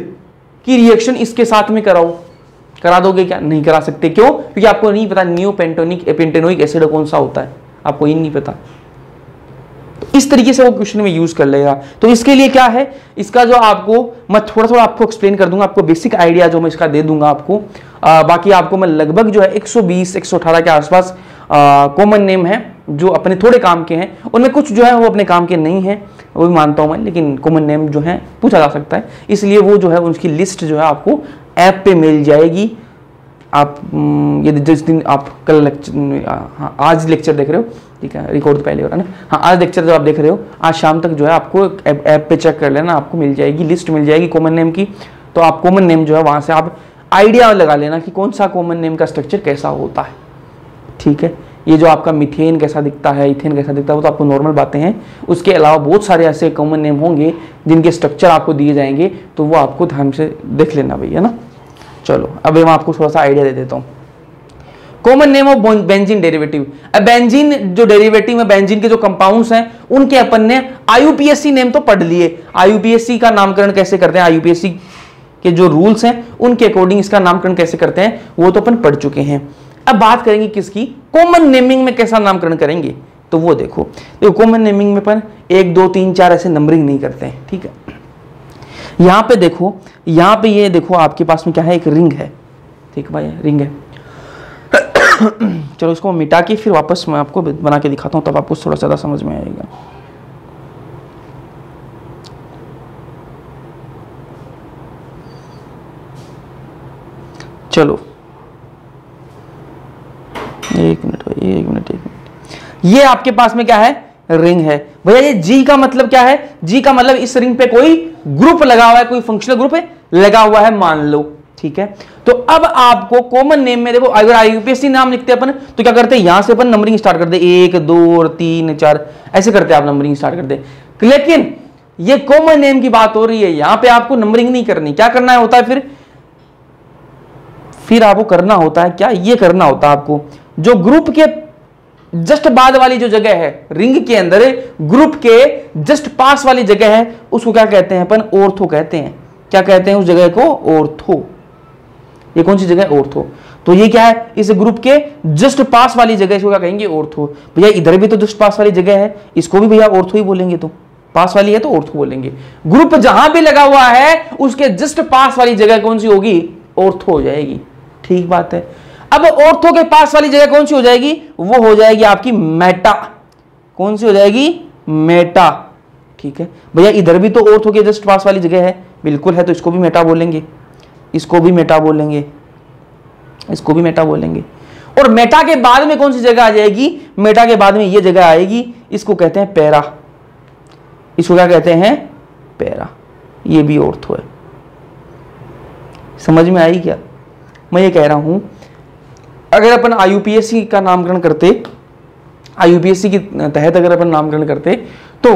[SPEAKER 1] की रिएक्शन इसके साथ में कराओ, करा दोगे क्या? नहीं करा सकते। क्यों? क्योंकि आपको नहीं पता नियोपेंटेनोइक एसिड कौन सा होता है, आपको ही नहीं पता। तो इस तरीके से वो क्वेश्चन में यूज कर लेगा। तो इसके लिए क्या है, इसका जो आपको मैं थोड़ा थोड़ा आपको एक्सप्लेन कर दूंगा, आपको बेसिक आइडिया जो मैं इसका दे दूंगा आपको। बाकी आपको मैं लगभग जो है 120-118 के आसपास कॉमन नेम है जो अपने थोड़े काम के हैं, उनमें कुछ जो है वो अपने काम के नहीं है, वो भी मानता हूं मैं, लेकिन कॉमन नेम जो है पूछा जा सकता है, इसलिए वो जो है उनकी लिस्ट जो है आपको ऐप पे मिल जाएगी। आप ये जिस दिन आप कल लेक्चर, हाँ आज लेक्चर देख रहे हो, ठीक है, रिकॉर्ड पहले हो रहा है ना, हाँ आज लेक्चर जो आप देख रहे हो, आज शाम तक जो है आपको ऐप पे चेक कर लेना, आपको मिल जाएगी लिस्ट, मिल जाएगी कॉमन नेम की। तो आप कॉमन नेम जो है वहां से आप आइडिया लगा लेना कि कौन सा कॉमन नेम का स्ट्रक्चर कैसा होता है, ठीक है। ये जो आपका मीथेन कैसा दिखता है, इथेन कैसा दिखता है, वो तो आपको नॉर्मल बातें हैं। उसके अलावा बहुत सारे ऐसे कॉमन नेम होंगे जिनके स्ट्रक्चर आपको दिए जाएंगे, तो वो आपको ध्यान से देख लेना भैया ना। चलो अब मैं आपको थोड़ा सा आइडिया दे देता हूँ। Common name of benzene derivative. अब बेंजीन जो डेरिवेटिव है, बेंजीन के जो कंपाउंड्स हैं उनके अपन ने आईयूपीएसी नेम तो पढ़ लिए। आईयूपीएसी का नामकरण कैसे करते हैं, आईयूपीएसी के जो रूल्स हैं उनके अकॉर्डिंग इसका नामकरण कैसे करते हैं वो तो अपन पढ़ चुके हैं। अब बात करेंगे किसकी, कॉमन नेमिंग में कैसा नामकरण करेंगे। तो वो देखो कॉमन नेमिंग में अपन 1 2 3 4 ऐसे नंबरिंग नहीं करते हैं, ठीक है। यहां पे देखो, यहां पे ये देखो आपके पास में क्या है, एक रिंग है, ठीक भाई, रिंग है। चलो इसको मिटा के फिर वापस मैं आपको बना के दिखाता हूं, तब आपको थोड़ा ज्यादा समझ में आएगा। चलो एक मिनट। ये आपके पास में क्या है, रिंग है भैया। ये जी का मतलब क्या है, जी का मतलब इस रिंग पे कोई ग्रुप लगा हुआ है, कोई फंक्शनल ग्रुप लगा हुआ है मान लो, ठीक है। तो अब आपको कॉमन नेम में देखो, अगर आईयूपीएसी नाम लिखते हैं अपन तो क्या करते हैं, यहां से अपन नंबरिंग स्टार्ट करते 1 2 3 4 ऐसे करते हैं, आप नंबरिंग स्टार्ट करते। लेकिन ये कॉमन नेम की बात हो रही है, यहां पे आपको नंबरिंग नहीं करनी। क्या करना होता है फिर आपको करना होता है क्या, ये करना होता है आपको, जो ग्रुप के जस्ट बाद वाली जो जगह है रिंग के अंदर, ग्रुप के जस्ट पास वाली जगह है, उसको क्या कहते हैं अपन, ऑर्थो कहते हैं। क्या कहते हैं उस जगह को, ऑर्थो। ये कौन सी जगह है, ऑर्थो। तो ये क्या है, इस ग्रुप के जस्ट पास वाली जगह, इसको क्या कहेंगे, ऑर्थो। भैया इधर भी तो जस्ट पास वाली जगह है, इसको भी भैया ऑर्थो ही बोलेंगे, तो पास वाली है तो ऑर्थो बोलेंगे। ग्रुप जहां भी लगा हुआ है उसके जस्ट पास वाली जगह कौन सी होगी, ऑर्थो हो जाएगी, ठीक बात है। अब ऑर्थो के पास वाली जगह कौन सी हो जाएगी, वो हो जाएगी आपकी मेटा। कौन सी हो जाएगी, मेटा, ठीक है। भैया इधर भी तो ऑर्थो के जस्ट पास वाली जगह है, बिल्कुल है, तो इसको भी मेटा बोलेंगे, इसको भी मेटा बोलेंगे, इसको भी मेटा बोलेंगे। और मेटा के बाद में कौन सी जगह आ जाएगी, मेटा के बाद में ये जगह आएगी, इसको कहते हैं पैरा। इसको क्या कहते हैं, पैरा। ये भी ऑर्थो है। समझ में आई क्या? मैं ये कह रहा हूं अगर अपन आईयूपीएसी का नामकरण करते, आईयूपीएसी के तहत अगर अपन नामकरण करते तो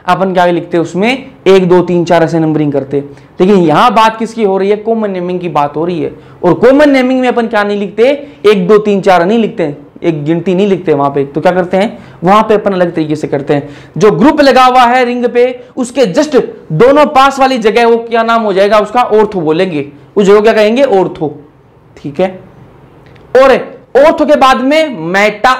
[SPEAKER 1] अपन क्या लिखते, उसमें 1 2 3 4 ऐसे नंबरिंग करते। लेकिन यहां बात किसकी हो रही है, कॉमन नेमिंग की बात हो रही है। और कॉमन नेमिंग में अपन क्या नहीं लिखते, 1 2 3 4 नहीं लिखते, एक गिनती नहीं लिखते वहां पे। तो क्या करते हैं, वहां पे अपन अलग तरीके से करते हैं। जो ग्रुप लगा हुआ है रिंग पे, उसके जस्ट दोनों पास वाली जगह वो क्या नाम हो जाएगा, उसका ऑर्थो बोलेंगे, उस जगह क्या कहेंगे, ऑर्थो, ठीक है। और ऑर्थो के बाद में मेटा,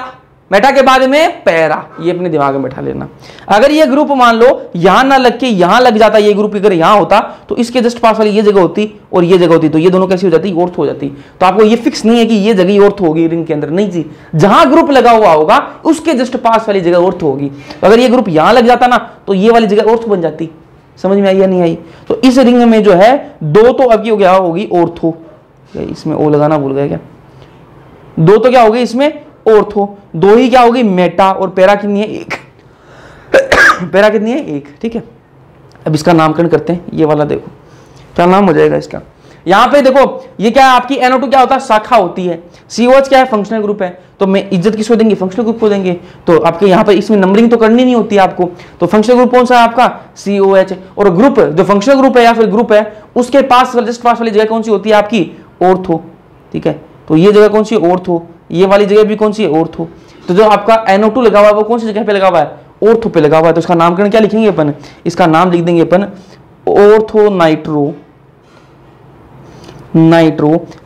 [SPEAKER 1] मेटा के बाद में पैरा, ये अपने दिमाग में बैठा लेना। अगर ये ग्रुप मान लो यहां ना लग के यहां लग जाता, ये ग्रुप अगर यहां होता तो इसके जस्ट पास वाली ये जगह होती और ये जगह होती, तो ये दोनों कैसी हो जाती, ऑर्थो हो जाती। तो आपको ये फिक्स नहीं है कि ये जगह ऑर्थो होगी रिंग के अंदर, नहीं जी, जहां ग्रुप लगा हुआ होगा उसके जस्ट पास वाली जगह ऑर्थो होगी। तो अगर ये ग्रुप यहां लग जाता ना तो ये वाली जगह ऑर्थो बन जाती। समझ में आई या नहीं आई? तो इस रिंग में जो है 2 तो अब की हो गया होगी ऑर्थो, इसमें ओ लगाना भूल गया क्या, 2 तो क्या हो गई इसमें ऑर्थो, 2 ही क्या होगी मेटा, और पैरा कितनी है, 1। पैरा कितनी है, 1, ठीक है। अब इसका नामकरण करते हैं, ये वाला देखो क्या नाम हो जाएगा इसका। यहाँ पे देखो ये क्या है आपकी NO2 क्या होता है, शाखा होती है। COH क्या है, फंक्शनल ग्रुप है। तो मैं इज्जत किसको देंगे, फंक्शनल ग्रुप को देंगे। तो आपके यहाँ पे इसमें नंबरिंग तो करनी नहीं होती है आपको। तो फंक्शनल ग्रुप कौन सा है आपका, COH। और ग्रुप जो फंक्शनल ग्रुप है या फिर ग्रुप है उसके पास जस्ट पास वाली जगह कौन सी होती है आपकी, ऑर्थो। ठीक है, तो ये जगह कौन सी, ऑर्थो। ये वाली जगह भी कौन सी है, ऑर्थो। तो जो आपका NO2 लगा हुआ है वो कौन सी जगह पे लगा हुआ है, ऑर्थो पे लगा हुआ है। तो इसका नामकरण क्या लिखेंगे अपन, इसका नाम लिख देंगे अपन ortho nitro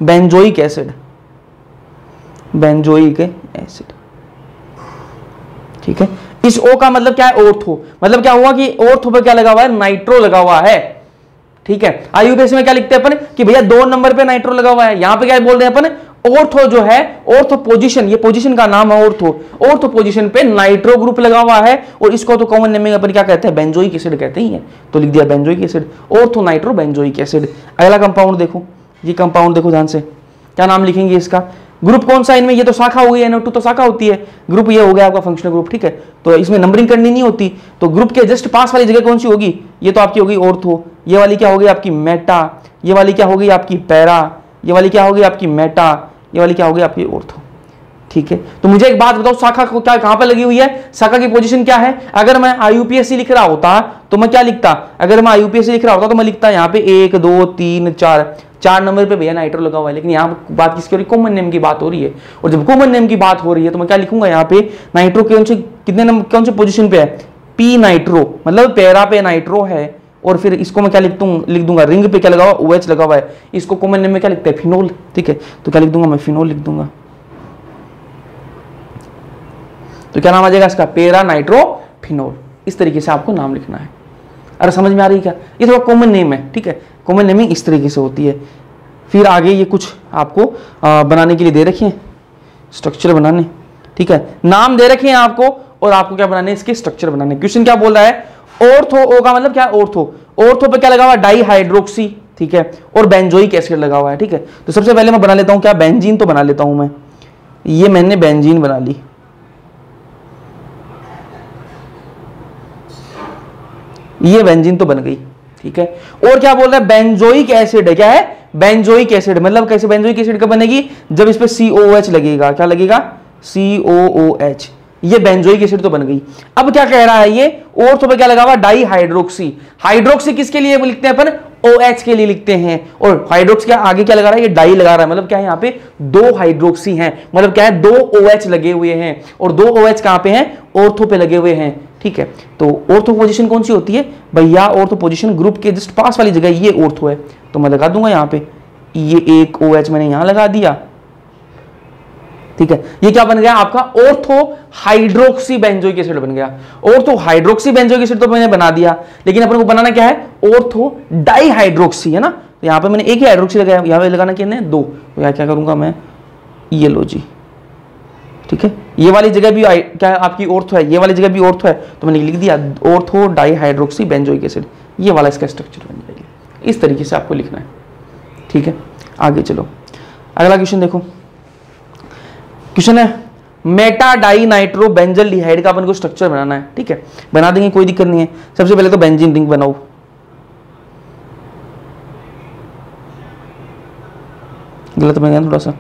[SPEAKER 1] benzoic acid, benzoic acid. ठीक है, इस O का मतलब क्या है, ऑर्थो। मतलब क्या हुआ कि ऑर्थो पे क्या लगा हुआ है, नाइट्रो लगा हुआ है। ठीक है, IUPAC में क्या लिखते हैं अपन कि भैया 2 नंबर पे नाइट्रो लगा हुआ है। यहां पे क्या बोल रहे हैं अपन, ऑर्थो जो है, ऑर्थो पोजीशन, ये पोजीशन का नाम है ऑर्थो। ऑर्थो पोजीशन पे नाइट्रो ग्रुप लगा हुआ है और इसको तो कॉमन नेम में अपन क्या कहते हैं, बेंजोइक एसिड कहते ही है। तो लिख दिया benzoic acid, ortho nitro benzoic acid. अगला कंपाउंड देखो, ये कंपाउंड देखो ध्यान से, क्या नाम लिखेंगे इसका, ग्रुप कौन सा इनमें, ये तो शाखा हो गई, NO2 तो शाखा होती है, ग्रुप ये हो गया आपका फंक्शनल ग्रुप। ठीक है, तो इसमें नंबरिंग करनी नहीं होती। तो ग्रुप के जस्ट पास वाली जगह कौन सी होगी, ये तो आपकी होगी ऑर्थो। ये वाली क्या होगी आपकी मेटा, ये वाली क्या होगी आपकी पैरा, ये वाली क्या होगी आपकी मेटा, ये वाली क्या होगी आपकी ऑर्थो। ठीक है, तो मुझे एक बात बताओ, शाखा को क्या कहां पर लगी हुई है, शाखा की पोजीशन क्या है। अगर मैं IUPAC लिख रहा होता तो मैं क्या लिखता, अगर मैं IUPAC लिख रहा होता तो मैं लिखता यहाँ पे 1 2 3 4 नंबर पे भैया नाइट्रो लगा हुआ है। लेकिन यहाँ बात किसकी हो रही है, कॉमन नेम की बात हो रही है। और जब कॉमन नेम की बात हो रही है तो मैं क्या लिखूंगा यहाँ पे, नाइट्रो कौन से कितने नंबर कौन से पोजीशन पे है, P नाइट्रो, मतलब पैरा पे नाइट्रो है। और फिर इसको मैं क्या लिख दूंगा, रिंग पे क्या लगा हुआ, OH लगा हुआ है। इसको कॉमन नेम में क्या लिखते हैं, फिनोल। ठीक है, तो क्या लिख दूंगा मैं, फिनोल लिख दूंगा। तो क्या नाम आ जाएगा इसका, पैरा नाइट्रो फिनोल। इस तरीके से आपको नाम लिखना है। अरे समझ में आ रही है क्या, ये थोड़ा कॉमन नेम है। ठीक है, कॉमन नेमिंग इस तरीके से होती है। फिर आगे ये कुछ आपको बनाने के लिए दे रखे हैं, स्ट्रक्चर बनाने। ठीक है, नाम दे रखे हैं आपको और आपको क्या बनाने, इसके स्ट्रक्चर बनाने। क्वेश्चन क्या बोल रहा है, ऑर्थो, ओ का मतलब क्या है, ऑर्थो। ऑर्थो पे क्या लगा हुआ है, डाईहाइड्रोक्सी। ठीक है, और बेंजोइक एसिड लगा हुआ है। ठीक है, तो सबसे पहले मैं बना लेता हूं क्या, बेंजीन तो बना लेता हूं मैं। ये मैंने बेंजीन बना ली, ये बेंजीन तो बन गई। ठीक है, और क्या बोल रहा है, बेंजोइक एसिड है, क्या है, बेंजोइक एसिड। मतलब कैसे बेंजोइक एसिड कब बनेगी, जब इस पे COOH लगेगा। क्या लगेगा, COOH। ये बेंजोइक एसिड तो बन गई। अब क्या कह रहा है ये, ऑर्थो पे क्या लगा हुआ, डाईहाइड्रोक्सी। हाइड्रोक्सी किसके लिए लिखते हैं अपन, OH के लिए लिखते हैं। और हाइड्रोक्सी के आगे क्या लगा रहा है, ये डाई लगा रहा है। मतलब क्या है, यहाँ पे 2 हाइड्रोक्सी हैं, मतलब क्या है, 2 OH लगे हुए हैं। और 2 OH कहां पे हैं, ऑर्थो पे लगे हुए हैं। ठीक है, तो ऑर्थो पोजीशन कौन सी होती है भैया, ऑर्थो पोजीशन ग्रुप के जस्ट पास वाली जगह, ये ऑर्थो है। तो मैं लगा दूंगा यहाँ पे, ये एक OH मैंने यहां लगा दिया। ठीक है, ये क्या बन गया आपका, ऑर्थो हाइड्रोक्सी बेंजोइक एसिड बन गया। ऑर्थो हाइड्रोक्सी बेंजोइक एसिड तो मैंने बना दिया, लेकिन अपन को बनाना क्या है, ऑर्थो डाईहाइड्रोक्सी, है ना। तो यहाँ पे मैंने एक ही हाइड्रोक्सी लगाया, यहाँ पे लगाना क्या है, 2। तो यहाँ क्या करूंगा मैं, ये लो जी। ठीक है, ये वाली जगह भी क्या है आपकी, ऑर्थो है, ये वाली जगह भी ऑर्थो है। तो मैंने लिख दिया ऑर्थो डाईहाइड्रोक्सी बेंजोइक एसिड। ये वाला इसका स्ट्रक्चर बन जाएगा। इस तरीके से आपको लिखना है। ठीक है, आगे चलो, अगला क्वेश्चन देखो। क्वेश्चन है मेटा डाई नाइट्रो बेंजल डिहाइड का अपन को स्ट्रक्चर बनाना है। ठीक है, बना देंगे, कोई दिक्कत नहीं है। सबसे पहले तो बेंजीन रिंग बनाओ। गलत बन गया थोड़ा सा,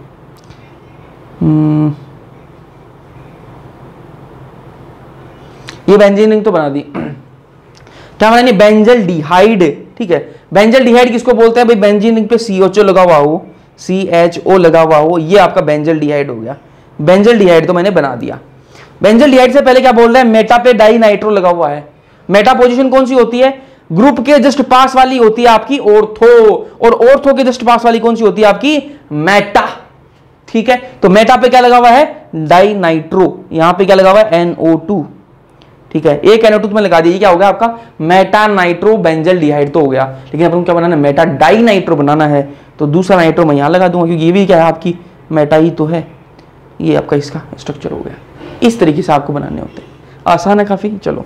[SPEAKER 1] ये बेंजीन रिंग तो बना दी। क्या बनानी, बेंजल डिहाइड। ठीक है, बेंजल डिहाइड किसको बोलते हैं भाई, बेंजीन रिंग पे CHO लगा हुआ हो, CHO लगा हुआ हो, ये आपका बेंजल डिहाइड हो गया। बेंजल डिहाइड तो मैंने बना दिया। बेंजल डिहाइड से पहले क्या बोल रहा है, मेटा पे डाई नाइट्रो लगा हुआ है। मेटा पोजीशन कौन सी होती है, ग्रुप के जस्ट पास वाली होती है आपकी ऑर्थो, और ऑर्थो के जस्ट पास वाली कौन सी होती है आपकी, मेटा। ठीक है, तो मेटा पे क्या लगा हुआ है, डाई नाइट्रो। यहां पे क्या लगा हुआ है, NO2। ठीक है, एक NO2 में लगा दिया, क्या हो गया आपका, मेटा नाइट्रो बेंजल डिहाइड तो हो गया। लेकिन अपन क्या बनाना है, मेटा डाई नाइट्रो बनाना है। तो दूसरा नाइट्रो मैं यहां लगा दूंगा, क्योंकि ये भी क्या है आपकी मेटा ही तो है। ये आपका इसका स्ट्रक्चर हो गया। इस तरीके से आपको बनाने होते हैं, आसान है काफी। चलो,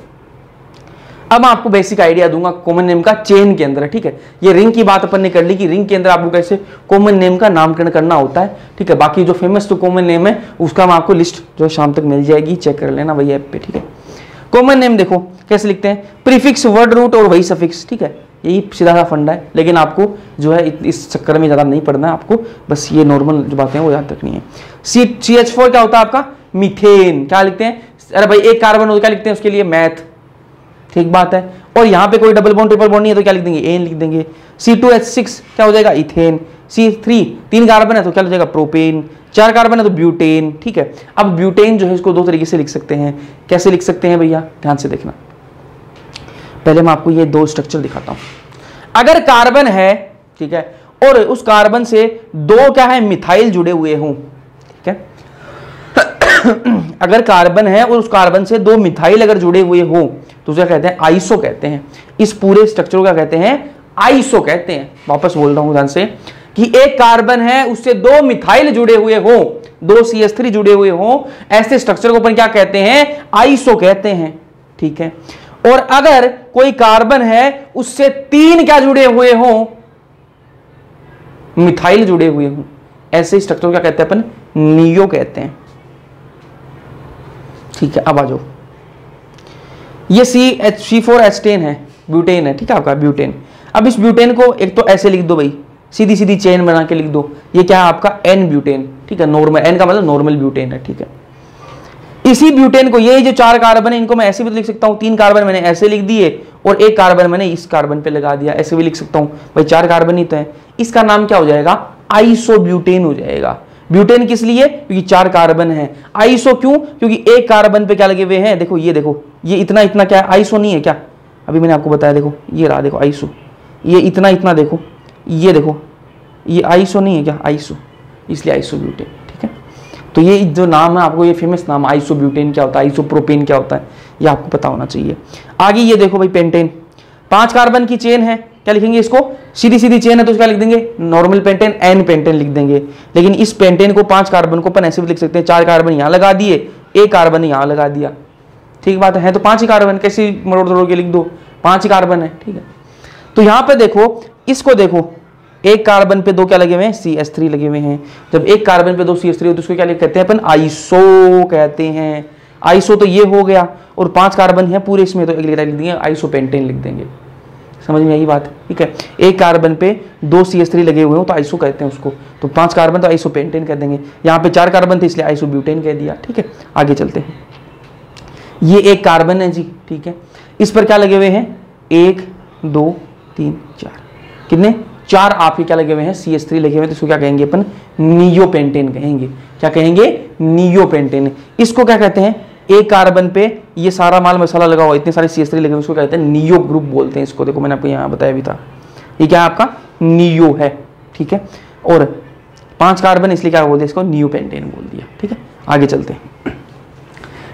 [SPEAKER 1] अब मैं आपको बेसिक आइडिया दूंगा कॉमन नेम का चेन के अंदर। ठीक है, ये रिंग की बात अपन ने कर ली कि रिंग के अंदर आपको कैसे कॉमन नेम का नामकरण करना होता है। ठीक है, बाकी जो फेमस तो कॉमन नेम है उसका मैं आपको लिस्ट जो शाम तक मिल जाएगी, चेक कर लेना वही ऐप पे। ठीक है, कॉमन नेम देखो कैसे लिखते हैं, प्रीफिक्स वर्ड रूट और वही सफिक्स, ठीक है, यही सीधा सा फंडा है, लेकिन आपको जो है इस चक्कर में ज़्यादा नहीं पढ़ना है, आपको बस ये नॉर्मल जो बातें हैं वो याद रखनी है। CH4 क्या होता है आपका, मीथेन, क्या लिखते हैं, अरे भाई एक कार्बन हो क्या लिखते हैं उसके लिए, मैथ, ठीक बात है। और यहाँ पे कोई डबल बॉन्ड ट्रिपल बॉन्ड नहीं है तो क्या लिख देंगे, एन लिख देंगे। C2H6 क्या हो जाएगा, इथेन। C3 3 कार्बन है तो क्या हो जाएगा, प्रोपेन। 4 कार्बन है तो ब्यूटेन, ठीक है। अब ब्यूटेन जो है इसको 2 तरीके से लिख सकते हैं, कैसे लिख सकते हैं भैया, ध्यान से देखना। पहले मैं आपको ये 2 स्ट्रक्चर दिखाता हूं। अगर कार्बन है, ठीक है, और उस कार्बन से 2 क्या है, मिथाइल जुड़े हुए हों, ठीक है अगर कार्बन है और उस कार्बन से 2 मिथाइल अगर जुड़े हुए हो तो उसे कहते हैं आइसो कहते हैं। इस पूरे स्ट्रक्चर को क्या कहते हैं, आइसो कहते हैं। वापस बोल रहा हूं ध्यान से कि एक कार्बन है उससे 2 मिथाइल जुड़े हुए हो, 2 CH3 जुड़े हुए हो, ऐसे स्ट्रक्चर को अपन क्या कहते हैं, आइसो कहते हैं, ठीक है। और अगर कोई कार्बन है उससे 3 क्या जुड़े हुए हो, मिथाइल जुड़े हुए हो, ऐसे स्ट्रक्चर को क्या कहते हैं अपन, नियो कहते हैं, ठीक है। अब आ जाओ, ये C4H10 है, ब्यूटेन है, ठीक है, आपका ब्यूटेन। अब इस ब्यूटेन को एक तो ऐसे लिख दो भाई, सीधी सीधी चेन बना के लिख दो, ये क्या है आपका N ब्यूटेन, ठीक है, नॉर्मल, N का मतलब नॉर्मल ब्यूटेन है, ठीक है। इसी ब्यूटेन को, ये जो 4 कार्बन है इनको मैं ऐसे भी लिख सकता हूं, 3 कार्बन मैंने ऐसे लिख दिए और 1 कार्बन मैंने इस कार्बन पे लगा दिया, ऐसे भी लिख सकता हूं भाई, 4 कार्बन ही तो है। इसका नाम क्या हो जाएगा, आइसोब्यूटेन हो जाएगा। ब्यूटेन किस लिए, क्योंकि 4 कार्बन है। आइसो क्यों, क्योंकि 1 कार्बन पे क्या लगे हुए हैं, देखो ये देखो, ये इतना इतना क्या है, आइसो नहीं है क्या, अभी मैंने आपको बताया, देखो ये रहा, देखो आइसो, ये इतना इतना देखो, ये देखो, ये आइसो नहीं है क्या, आइसो, इसलिए आइसोब्यूटेन, ठीक है। तो ये जो नाम है आपको, ये फेमस नाम, आइसोब्यूटेन क्या होता है, आइसोप्रोपेन क्या होता है, ये आपको पता होना चाहिए। आगे ये देखो भाई, पेंटेन, 5 कार्बन की चेन है, क्या लिखेंगे इसको, सीधी सीधी चेन है तो क्या लिख देंगे, नॉर्मल पेंटेन, N पेंटेन लिख देंगे। लेकिन इस पेंटेन को 5 कार्बन को अपन ऐसे भी लिख सकते हैं, 4 कार्बन यहां लगा दिए, 1 कार्बन यहां लगा दिया, ठीक बात है। तो 5 ही कार्बन, कैसे मरोड़ तोड़ के लिख दो, 5 ही कार्बन है, ठीक है। तो यहां पे देखो, इसको देखो, 1 कार्बन पे 2 क्या लगे हुए हैं, CH3 लगे हुए हैं। जब 1 कार्बन पे 2 CH3 हो तो उसको क्या कहते हैं अपन, आइसो कहते हैं। आइसो तो ये हो गया, और 5 कार्बन है पूरे इसमें, तो एक लिख देंगे आइसोपेंटेन लिख देंगे। समझ में आई बात, ठीक है। 1 कार्बन पे 2 CH3 लगे हुए हो तो आइसो कहते हैं उसको, तो 5 कार्बन तो आइसोपेंटेन कह देंगे। यहाँ पे 4 कार्बन थे इसलिए आइसोब्यूटेन कह दिया, ठीक है। आगे चलते हैं, ये 1 कार्बन है जी, ठीक है। इस पर क्या लगे हुए हैं, 1 2 3 4, कितने, 4 आप ही क्या लगे हुए हैं, CH3 लगे हुए हैं, तो इसको क्या कहेंगे अपन, नियोपेंटेन कहेंगे। क्या कहेंगे, नियोपेंटेन। इसको क्या कहते हैं, 1 कार्बन पे ये सारा माल मसाला लगा हुआ, इतने सारे CH3 लगे हुए, उसको कहते हैं नियो ग्रुप बोलते हैं इसको। देखो मैंने आपको यहाँ बताया भी था, ये क्या है आपका, नियो है, ठीक है। और 5 कार्बन इसलिए क्या बोलते हैं इसको, नियोपेंटेन बोल दिया, ठीक है। आगे चलते हैं,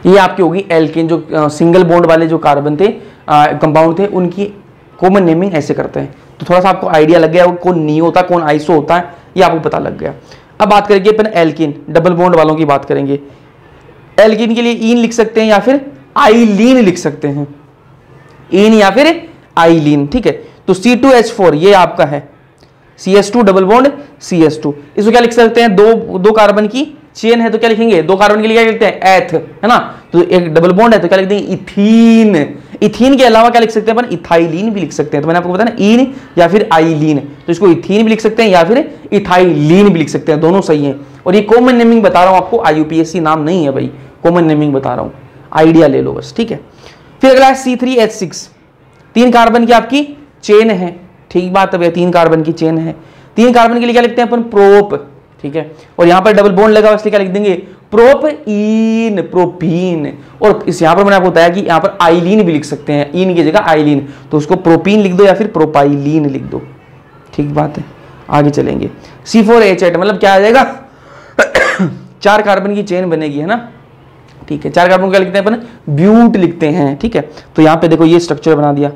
[SPEAKER 1] ये आपकी होगी एल्केन, जो सिंगल बॉन्ड वाले जो कार्बन थे, कंपाउंड थे, उनकी कॉमन नेमिंग ऐसे करते हैं। तो थोड़ा सा आपको आइडिया लग गया कौन नियो होता है, कौन आइसो होता है, ये आपको पता लग गया। अब बात करेंगे अपन एल्किन, डबल बॉन्ड वालों की बात करेंगे। एल्किन के लिए ईन लिख सकते हैं या फिर आइलीन लिख सकते हैं, ईन या फिर आइलीन, ठीक है। तो C2H4 ये आपका है, CH2 डबल बॉन्ड CH2, इसको क्या लिख सकते हैं, दो कार्बन की चेन है तो क्या लिखेंगे, 2 कार्बन के लिए क्या लिखते हैं, एथ, है ना। तो एक डबल बॉन्ड है तो क्या लिख देंगे, इथीन। इथीन के अलावा क्या लिख सकते हैं अपन, इथाइलिन भी लिख सकते हैं। तो मैंने आपको बताया ना, ईन या फिर आइलीन, तो इसको इथीन भी लिख सकते हैं या फिर इथाइलिन भी लिख सकते हैं, दोनों सही है। और ये कॉमन नेमिंग बता रहा हूं आपको, IUPAC नाम नहीं है भाई, कॉमन नेमिंग बता रहा हूं, आइडिया ले लो बस, ठीक है। फिर अगला है C3H6, 3 कार्बन की आपकी चेन है, ठीक बात है, 3 कार्बन की चेन है। 3 कार्बन के लिए क्या लिखते हैं अपन, प्रोप, ठीक है। और यहां पर डबल बॉन्ड लगा इसलिए क्या लिख देंगे, प्रोपीन, प्रोपीन। और इस यहां पर मैंने आपको बताया कि यहां पर आइलीन भी लिख सकते हैं, इन की जगह आइलीन, तो उसको प्रोपीन लिख दो या फिर प्रोपाइलीन लिख दो, ठीक बात है। आगे चलेंगे, C4H8 मतलब क्या आ जाएगा 4 कार्बन की चेन बनेगी, है ना, ठीक है। 4 कार्बन क्या लिखते हैं अपन, ब्यूट लिखते हैं, ठीक है। तो यहां पे देखो ये स्ट्रक्चर बना दिया,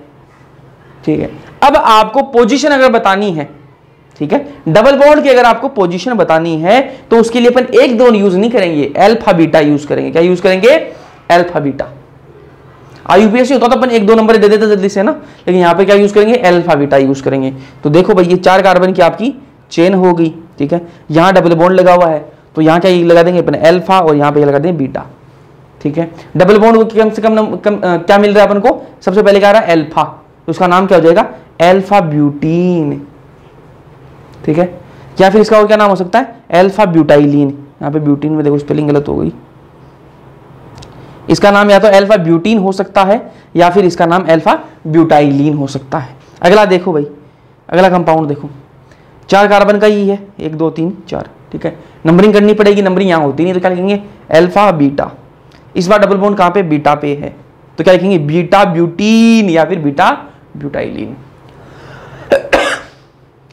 [SPEAKER 1] ठीक है। अब आपको पोजीशन अगर बतानी है, ठीक है, डबल बॉन्ड की अगर आपको पोजीशन बतानी है तो उसके लिए अपन 1 2 यूज नहीं करेंगे, अल्फा बीटा यूज करेंगे। क्या यूज करेंगे, अल्फा बीटा। IUPAC होता तो अपन 1 2 नंबर दे देते जल्दी से ना, लेकिन यहां पे क्या यूज करेंगे, अल्फा बीटा यूज करेंगे। तो देखो भाई ये 4 कार्बन की आपकी चेन होगी, ठीक है। यहां डबल बॉन्ड लगा हुआ है तो यहां क्या लगा देंगे अपन, अल्फा, और यहां पे लगा देंगे बीटा, ठीक है। डबल बॉन्ड को कम से कम क्या मिल रहा है अपन को, सबसे पहले क्या आ रहा है अल्फा, तो उसका नाम क्या हो जाएगा अल्फा ब्यूटीन, ठीक है। या फिर इसका और क्या नाम हो सकता है अल्फा ब्यूटाइलिन, यहाँ पे ब्यूटीन में देखो स्पेलिंग गलत हो गई, इसका नाम या तो अल्फा ब्यूटीन हो सकता है या फिर इसका नाम अल्फा ब्यूटाइलिन हो सकता है। अगला देखो भाई, अगला कंपाउंड देखो, 4 कार्बन का ही है, 1 2 3 4, ठीक है। नंबरिंग करनी पड़ेगी, नंबरिंग यहाँ होती नहीं, तो क्या लिखेंगे अल्फा बीटा। इस बार डबल बॉन्ड कहाँ पे बीटा पे है, तो क्या लिखेंगे बीटा ब्यूटीन या फिर बीटा ब्यूटाइलिन।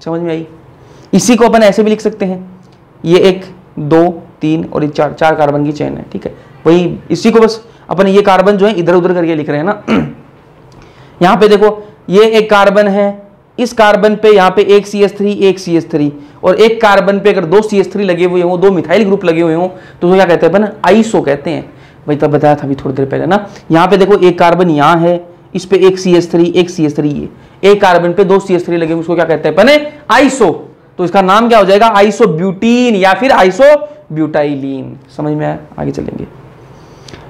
[SPEAKER 1] समझ में आई। इसी को अपन ऐसे भी लिख सकते हैं, ये 1 2 3 और 4 कार्बन की चेन है, ठीक है। वही इसी को बस अपन ये कार्बन जो है इधर उधर करके लिख रहे हैं ना। यहां पे देखो ये एक कार्बन है, इस कार्बन पे यहाँ पे एक CH3 और एक कार्बन पे अगर 2 CH3 लगे हुए हों, 2 मिथाइल ग्रुप लगे हुए हों, तो क्या कहते हैं अपन आइसो कहते हैं। भाई तब बताया था अभी थोड़ी देर पहले ना, यहाँ पे देखो एक कार्बन यहाँ है, इस पे एक CH3 ये एक कार्बन पे 2 CH3 लगे हुए, उसको क्या कहते हैं अपन आइसो। तो इसका नाम क्या हो जाएगा आइसो ब्यूटीन या फिर आइसो ब्यूटाइलिन। समझ में आया, आगे चलेंगे।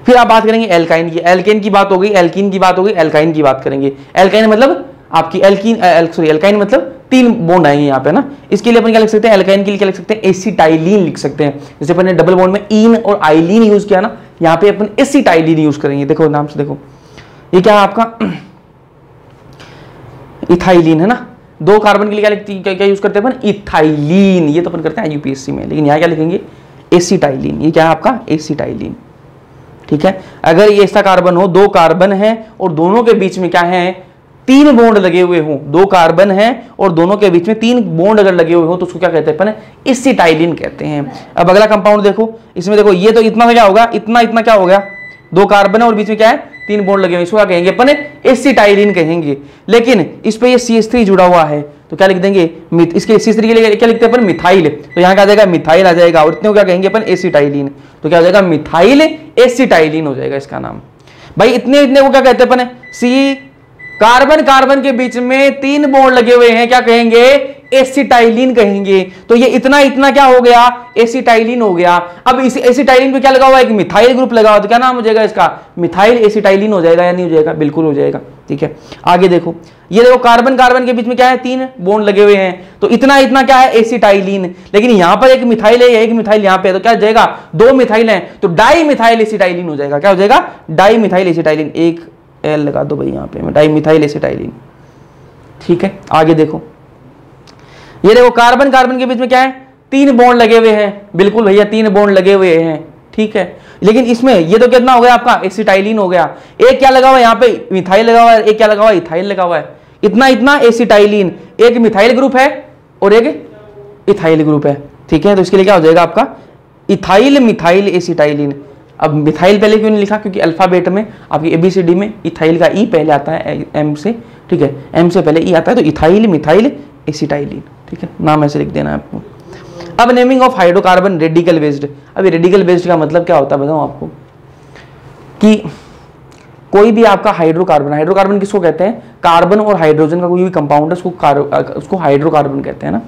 [SPEAKER 1] फिर आप बात करेंगे एल्काइन की, एल्केन की बात हो गई, एल्कीन की बात हो गई, एल्काइन की बात करेंगे। एल्काइन मतलब आपकी एल्काइन मतलब 3 बॉन्ड आएंगे यहाँ पे ना, इसके लिए अपन क्या लिख सकते हैं एल्काइन के लिए क्या लिख सकते हैं एसिटाइलिन लिख सकते हैं। जैसे अपन ने डबल बॉन्ड में इन और आइलिन यूज किया ना, यहाँ पे अपन एसिटाइलिन यूज करेंगे। देखो नाम से देखो, ये क्या है आपका इथाइलिन है ना, 2 कार्बन के लिए क्या यूज करते हैं अपन इथाइलिन, ये तो अपन करते हैं यूपीएससी में, लेकिन यहाँ क्या लिखेंगे एसिटाइलिन। ये क्या है आपका एसिटाइलिन, ठीक है। अगर ये ऐसा कार्बन हो, 2 कार्बन है और दोनों के बीच में क्या है 3 बॉन्ड लगे हुए हों, 2 कार्बन है और दोनों के बीच में 3 बॉन्ड अगर लगे हुए हो तो उसको क्या कहते हैं अपन एसिटाइलिन कहते हैं। अब अगला कंपाउंड देखो, इसमें देखो ये तो इतना क्या होगा, इतना क्या हो गया, 2 कार्बन है और बीच में क्या है 3 बॉन्ड लगे हुए, इसको क्या कहेंगे अपन एसिटाइलिन कहेंगे। लेकिन इस पे ये CH3 जुड़ा हुआ है तो क्या लिख देंगे इसके CH3 के लिए क्या लिखते हैं अपन मिथाइल, तो यहाँ क्या आ जाएगा मिथाइल आ जाएगा, और इतने को क्या कहेंगे अपन एसिटाइलिन, तो क्या हो जाएगा मिथाइल एसिटाइलिन हो जाएगा इसका नाम। भाई इतने को क्या कहते हैं अपन सी कार्बन के बीच में 3 बॉन्ड लगे हुए हैं, क्या कहेंगे एसिटाइलिन कहेंगे। तो ये इतना क्या हो गया एसिटाइलिन हो गया। अब इस एसिटाइलिन पे क्या लगा हुआ है, एक मिथाइल ग्रुप लगा हुआ, तो क्या नाम हो जाएगा इसका मिथाइल एसिटाइलिन हो जाएगा या नहीं हो जाएगा, बिल्कुल हो जाएगा, ठीक है। आगे देखो, ये देखो कार्बन के बीच में क्या है 3 बॉन्ड लगे हुए हैं, तो इतना क्या है एसिटाइलिन। लेकिन यहां पर एक मिथाइल है, एक मिथाइल यहां पे है, तो क्या हो जाएगा 2 मिथाइल है, तो डाई मिथाइल एसिटाइलिन हो जाएगा। क्या हो जाएगा डाई मिथाइल एसिटाइलिन, एक एल लगा दो भाई यहाँ पे, डाई मिथाइल एसिटाइलिन, ठीक है। आगे देखो, ये देखो कार्बन के बीच में क्या है 3 बॉन्ड लगे हुए हैं, बिल्कुल भैया 3 बॉन्ड लगे हुए हैं, ठीक है। लेकिन इसमें ये तो कितना हो गया आपका एसिटाइलिन हो गया, एक क्या लगा हुआ है यहाँ पे मिथाइल लगा हुआ है, एक क्या लगा हुआ है इथाइल लगा हुआ है, इतना एसिटाइलिन, एक मिथाइल ग्रुप है और एक इथाइल ग्रुप है, ठीक है। तो इसके लिए क्या हो जाएगा आपका इथाइल मिथाइल एसिटाइलिन। अब मिथाइल पहले क्यों नहीं लिखा, क्योंकि अल्फाबेट में आपकी ABCD में इथाइल का ई पहले आता है M से, ठीक है, M से पहले ई आता है, तो इथाइल मिथाइल एसिटाइलिन, ठीक है, नाम ऐसे लिख देना है आपको। अब naming of hydrocarbon radical based. अब रेडिकल बेस्ड का मतलब क्या होता है बताऊं आपको, कि कोई भी आपका हाइड्रोकार्बन किसको कहते हैं, कार्बन और हाइड्रोजन का कोई भी कंपाउंड है उसको हाइड्रोकार्बन कहते हैं ना।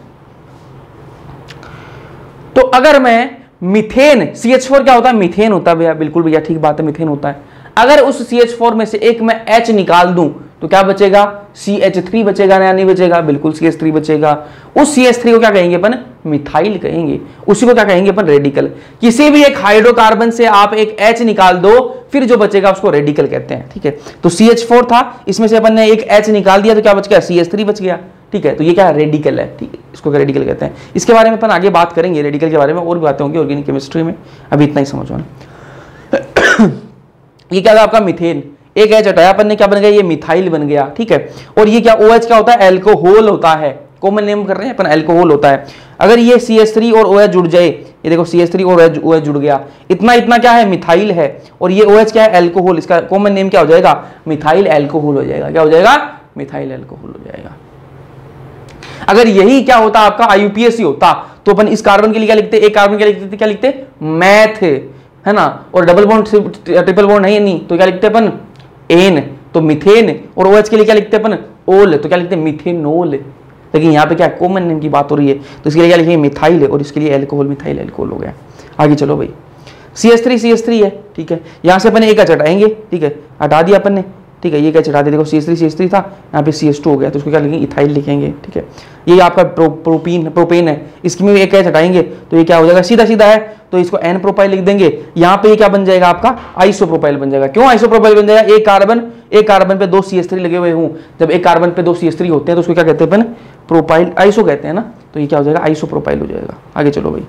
[SPEAKER 1] तो अगर मैं मीथेन CH4 क्या होता है मीथेन होता है भैया, बिल्कुल भैया ठीक बात है मीथेन होता है। अगर उस CH4 में से एक मैं H निकाल दूं तो क्या बचेगा CH3 बचेगा या नहीं बचेगा, बिल्कुल CH3 बचेगा। उस CH3 को क्या कहेंगे अपन मिथाइल कहेंगे, उसी को क्या कहेंगे अपन रेडिकल। किसी भी एक हाइड्रोकार्बन से आप एक H निकाल दो फिर जो बचेगा उसको रेडिकल कहते हैं, ठीक है। तो CH4 था, इसमें से अपन ने एक H निकाल दिया तो क्या बच गया CH3 बच गया, ठीक है। तो ये क्या रेडिकल है, ठीक है, इसको क्या रेडिकल कहते हैं। इसके बारे में अपन आगे बात करेंगे रेडिकल के बारे में, और भी बातें होंगी ऑर्गेनिक केमिस्ट्री में, अभी इतना ही समझो ना। ये क्या था आपका मीथेन, एक H हटाया अपन ने, क्या बन गया ये मिथाइल बन गया, ठीक है। और ये क्या OH क्या होता है एल्कोहल होता है, कॉमन नेम कर रहे हैं अपन एल्कोहल होता है। अगर ये CH3 और OH जुड़ जाए, ये देखो CH3 और OH जुड़ गया, इतना क्या है मिथाइल है, और ये OH क्या है एल्कोहल, इसका कॉमन नेम क्या हो जाएगा मिथाइल एल्कोहल हो जाएगा। क्या हो जाएगा मिथाइल एल्कोहल हो जाएगा। अगर यही क्या होता आपका IUPAC होता तो अपन इस कार्बन के लिए क्या लिखते, एक कार्बन के लिए क्या लिखते मैथ, है ना, और डबल बॉन्ड ट्रिपल बॉन्ड है नहीं तो क्या लिखते अपन एन, तो मिथेन, और OH के लिए क्या लिखते अपन ओल, तो क्या लिखते मिथेनोल। लेकिन यहाँ पे क्या कॉमन नेम की बात हो रही है तो इसके लिए क्या लिखेंगे मिथाइल, और इसके लिए एल्कोहल, मिथाइल एल्कोहल हो गया। आगे चलो भाई, CH3 है, ठीक है। यहाँ से अपन एक एच हटाएंगे, ठीक है, हटा दिया अपन ने, ठीक है, ये क्या हटा दिया, देखो CH3 था, यहाँ पे CH2 हो गया, तो इसको क्या लिखेंगे, इथाइल लिखेंगे, ठीक है। ये आपका प्रोपेन है, इसकी में एक एच हटाएंगे तो ये क्या हो जाएगा, सीधा सीधा है, तो इसको N प्रोपाइल लिख देंगे। यहाँ पे ये क्या बन जाएगा, आपका आइसोप्रोपाइल बन जाएगा। क्यों आइसोप्रोपाइल बन जाएगा, एक कार्बन पे 2 CH3 लगे हुए हूँ, जब एक कार्बन पे 2 CH3 होते हैं तो उसको क्या कहते हैं अपन, प्रोपाइल आइसो कहते हैं ना, तो ये क्या हो जाएगा, आइसोप्रोपाइल हो जाएगा। आगे चलो भाई,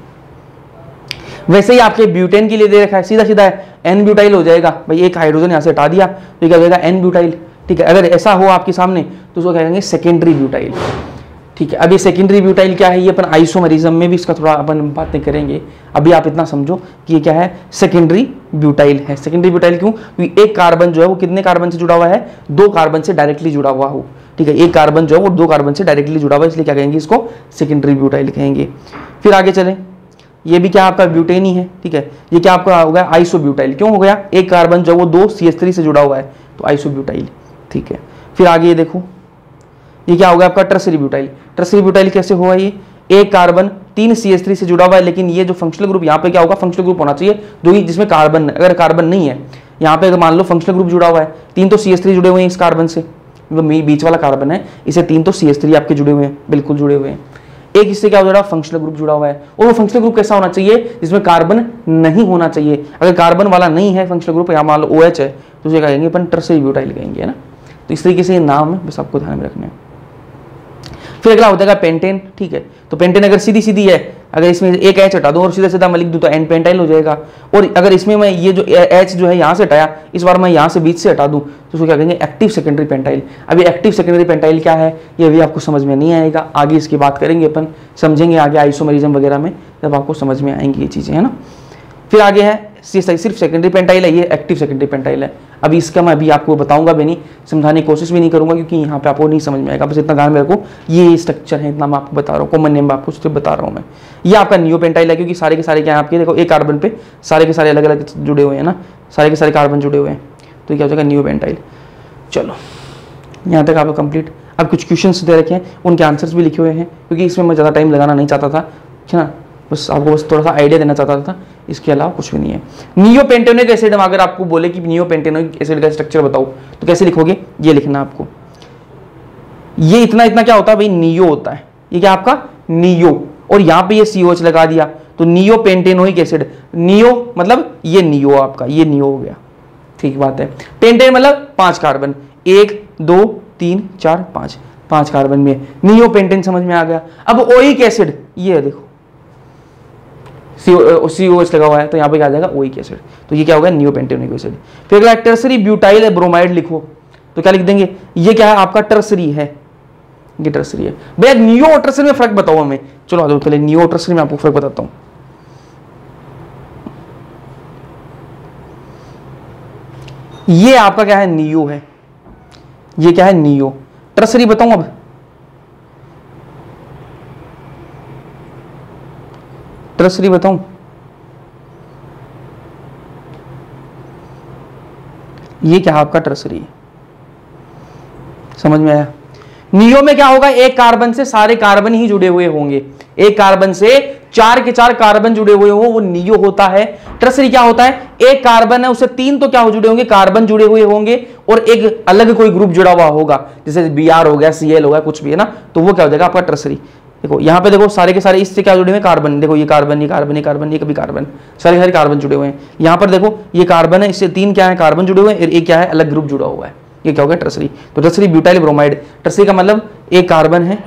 [SPEAKER 1] वैसे ही आपके ब्यूटेन के लिए दे रखा है, सीधा सीधा है, N ब्यूटाइल हो जाएगा भाई, एक हाइड्रोजन यहाँ से हटा दिया तो ये क्या हो जाएगा, N ब्यूटाइल, ठीक है। अगर ऐसा हो आपके सामने तो उसको क्या कहेंगे, सेकेंडरी ब्यूटाइल, ठीक है। अब ये सेकेंडरी ब्यूटाइल क्या है, ये अपन आइसोमरिज्म में भी इसका थोड़ा अपन बातें करेंगे, अभी आप इतना समझो कि ये क्या है, सेकेंडरी ब्यूटाइल है। सेकेंडरी ब्यूटाइल क्यों, क्योंकि एक कार्बन जो है वो कितने कार्बन से जुड़ा हुआ है, 2 कार्बन से डायरेक्टली जुड़ा हुआ हो, ठीक है। एक कार्बन जो है वो 2 कार्बन से डायरेक्टली जुड़ा हुआ है, इसलिए क्या कहेंगे, इसको सेकेंडरी ब्यूटाइल कहेंगे। फिर आगे चलें, ये भी क्या आपका ब्यूटेन ही है, ठीक है। ये क्या आपका हो गया, आइसोब्यूटाइल। क्यों हो गया, एक कार्बन जो वो 2 CH3 से जुड़ा हुआ है, तो आइसोब्यूटाइल, ठीक है। फिर आगे ये देखो, ये क्या होगा आपका, टर्सरी ब्यूटाइल। टर्सरी ब्यूटाइल कैसे हुआ, ये एक कार्बन 3 CH3 से जुड़ा हुआ है, लेकिन ये जो फंक्शनल ग्रुप यहाँ पे क्या होगा, फंक्शनल ग्रुप होना चाहिए जो कि जिसमें कार्बन, अगर कार्बन नहीं है यहाँ पे, अगर मान लो फंक्शनल ग्रुप जुड़ा हुआ है, 3 तो CH3 जुड़े हुए हैं इस कार्बन से, बीच वाला कार्बन है, इसे 3 तो CH3 आपके जुड़े हुए हैं, बिल्कुल जुड़े हुए हैं। एक इससे क्या हो जाएगा, फंक्शनल ग्रुप जुड़ा हुआ है, और वो फंक्शनल ग्रुप कैसा होना चाहिए, जिसमें कार्बन नहीं होना चाहिए। अगर कार्बन वाला नहीं है फंक्शनल ग्रुप, यहाँ मान लो OH है, तो उसे कहेंगे अपन टर्सरी ब्यूटाइल कहेंगे, है ना। तो इस तरीके से ये नाम है, बस आपको ध्यान में रखना है। फिर अगला हो जाएगा पेंटेन, ठीक है। तो पेंटेन अगर सीधी सीधी है, अगर इसमें एक एच हटा दूं और सीधा सीधा मैं लिख दूं तो N पेंटाइल हो जाएगा। और अगर इसमें मैं ये जो एच जो है यहाँ से हटाया, इस बार मैं यहाँ से बीच से हटा दूं तो उसको क्या कहेंगे, एक्टिव सेकेंडरी पेंटाइल। अभी एक्टिव सेकेंडरी पेंटाइल क्या है, ये भी आपको समझ में नहीं आएगा, आगे इसकी बात करेंगे अपन, समझेंगे आगे आइसोमरिज्म वगैरह में, जब आपको समझ में आएंगी ये चीज़ें, है ना। फिर आगे है सिर्फ सेकेंडरी पेंटाइल है, ये एक्टिव सेकेंडरी पेंटाइल है। अभी इसका मैं अभी आपको बताऊंगा भी नहीं, समझाने की कोशिश भी नहीं करूंगा, क्योंकि यहाँ पे आपको नहीं समझ में आएगा। बस इतना ध्यान में रखो, ये स्ट्रक्चर है, इतना मैं आपको बता रहा हूँ, कॉमन नेम आपको सिर्फ बता रहा हूँ मैं। ये आपका नियो पेंटाइल है, क्योंकि सारे के सारे क्या है आपके, देखो एक कार्बन पे सारे के सारे अलग अलग जुड़े हुए हैं ना, सारे के सारे कार्बन जुड़े हुए हैं, तो क्या हो जाएगा, नियो पेंटाइल। चलो यहाँ तक आपको कंप्लीट। अब कुछ क्वेश्चन दे रखे हैं, उनके आंसर्स भी लिखे हुए हैं, क्योंकि इसमें मैं ज़्यादा टाइम लगाना नहीं चाहता था, ठीक है ना, बस आपको बस थोड़ा सा आइडिया देना चाहता था, इसके अलावा कुछ भी नहीं है। नियोपेंटेनोइक एसिड, अगर आपको बोले कि नियोपेंटेनोइक एसिड का स्ट्रक्चर बताओ तो कैसे लिखोगे, ये लिखना आपको। ये इतना इतना क्या होता है भाई, नियो होता है, ये क्या आपका नियो, और यहाँ पे ये COH लगा दिया तो नियोपेंटेनोइक एसिड। नियो मतलब ये नियो आपका, ये नियो हो गया, ठीक बात है। पेंटेन मतलब 5 कार्बन, 1 2 3 4 5 कार्बन में नियोपेंटेन, समझ में आ गया। अब ओइक एसिड, ये देखो COH लगा हुआ है, तो यहाँ पे क्या आ जाएगा, ओइक एसिड, तो ये क्या होगा, नियोपेंटेनोइक एसिड। फिर अगला टर्सरी ब्यूटाइल है ब्रोमाइड लिखो, तो क्या लिख देंगे, ये क्या है आपका, टर्सरी है, ये टर्सरी है। भैया नियो और टर्सरी में फर्क बताओ हमें, चलो आ जाओ पहले नियो और टर्सरी में आपको फर्क बताता हूं। ये आपका क्या है, नियो है, ये क्या है, नियो। टर्सरी बताऊं अब, टर्सरी बताऊं, ये क्या आपका टर्सरी है, समझ में आया। नियो में क्या होगा, एक कार्बन से सारे कार्बन ही जुड़े हुए होंगे, एक कार्बन से 4 के 4 कार्बन जुड़े हुए हो, वो नियो होता है। टर्सरी क्या होता है, एक कार्बन है उससे 3 तो क्या हो जुड़े होंगे, कार्बन जुड़े हुए होंगे, और एक अलग कोई ग्रुप जुड़ा हुआ होगा, जैसे Br हो गया, Cl हो गया, कुछ भी है ना, तो वो क्या हो जाएगा आपका टर्सरी। देखो यहाँ पे देखो सारे के सारे इससे क्या जुड़े हुए हैं, कार्बन, देखो ये कार्बन, ये कार्बन, ये कार्बन, ये कभी कार्बन, सारे सारे कार्बन जुड़े हुए हैं। यहाँ पर देखो ये कार्बन है, इससे 3 क्या है, कार्बन जुड़े हुए हैं, एक क्या है, अलग ग्रुप जुड़ा हुआ है, ये क्या होगा, टर्सरी। तो टर्सरी ब्यूटाइल ब्रोमाइड, टर्सरी का मतलब एक कार्बन है,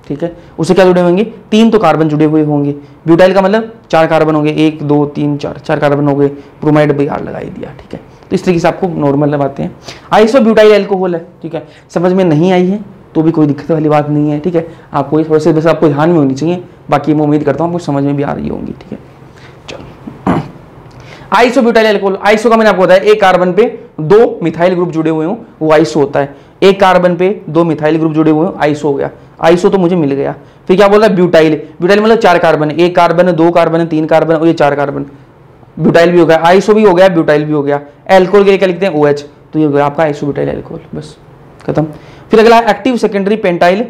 [SPEAKER 1] ठीक है, उससे क्या जुड़े होंगे, 3 तो कार्बन जुड़े हुए होंगे। ब्यूटाइल का मतलब 4 कार्बन होंगे, 1 2 3 4 कार्बन हो गए, ब्रोमाइड Br लगा ही दिया, ठीक है। तो इस तरीके से आपको नॉर्मल लगाते हैं। आइसोब्यूटाइल अल्कोहल है, ठीक है, समझ में नहीं आई है तो भी कोई दिक्कत वाली बात नहीं है, ठीक है। आपको थोड़े से बस आपको ध्यान में होनी चाहिए, बाकी मैं उम्मीद करता हूँ आपको समझ में भी आ रही होंगी, ठीक है। चलो आइसोब्यूटाइल अल्कोहल, आइसो का मैंने आपको बताया, एक कार्बन पे 2 मिथाइल ग्रुप जुड़े हुए हों वो आइसो होता है। एक कार्बन पे 2 मिथाइल ग्रुप जुड़े हुए हों, आइसो हो गया, आइसो तो मुझे मिल गया। फिर क्या बोल रहा है, ब्यूटाइल, ब्यूटाइल मतलब 4 कार्बन है, एक कार्बन है, 2 कार्बन है, 3 कार्बन और ये 4 कार्बन, ब्यूटाइल भी हो गया, आइसो भी हो गया, ब्यूटाइल भी हो गया। एल्कोहल के लिए क्या लिखते हैं, OH, तो ये हो गया आपका आइसोब्यूटाइल अल्कोहल, बस खत्म। फिर अगला एक्टिव सेकेंडरी पेंटाइल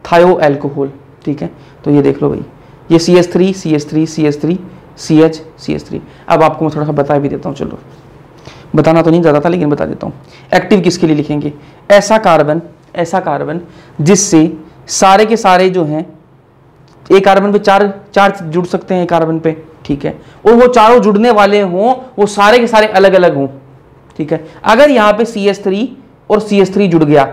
[SPEAKER 1] थायो अल्कोहल, ठीक है, तो ये देख लो भाई, ये CH3 CH3 CH3 CH3। अब आपको मैं थोड़ा सा बता भी देता हूँ, चलो बताना तो नहीं ज़्यादा था लेकिन बता देता हूँ। एक्टिव किसके लिए लिखेंगे? ऐसा कार्बन जिससे सारे के सारे जो हैं, एक कार्बन पे चार जुड़ सकते हैं एक कार्बन पे, ठीक है, और वो चारों जुड़ने वाले हों, वो सारे के सारे अलग अलग हों, ठीक है। अगर यहाँ पे CH3 और CH3 जुड़ गया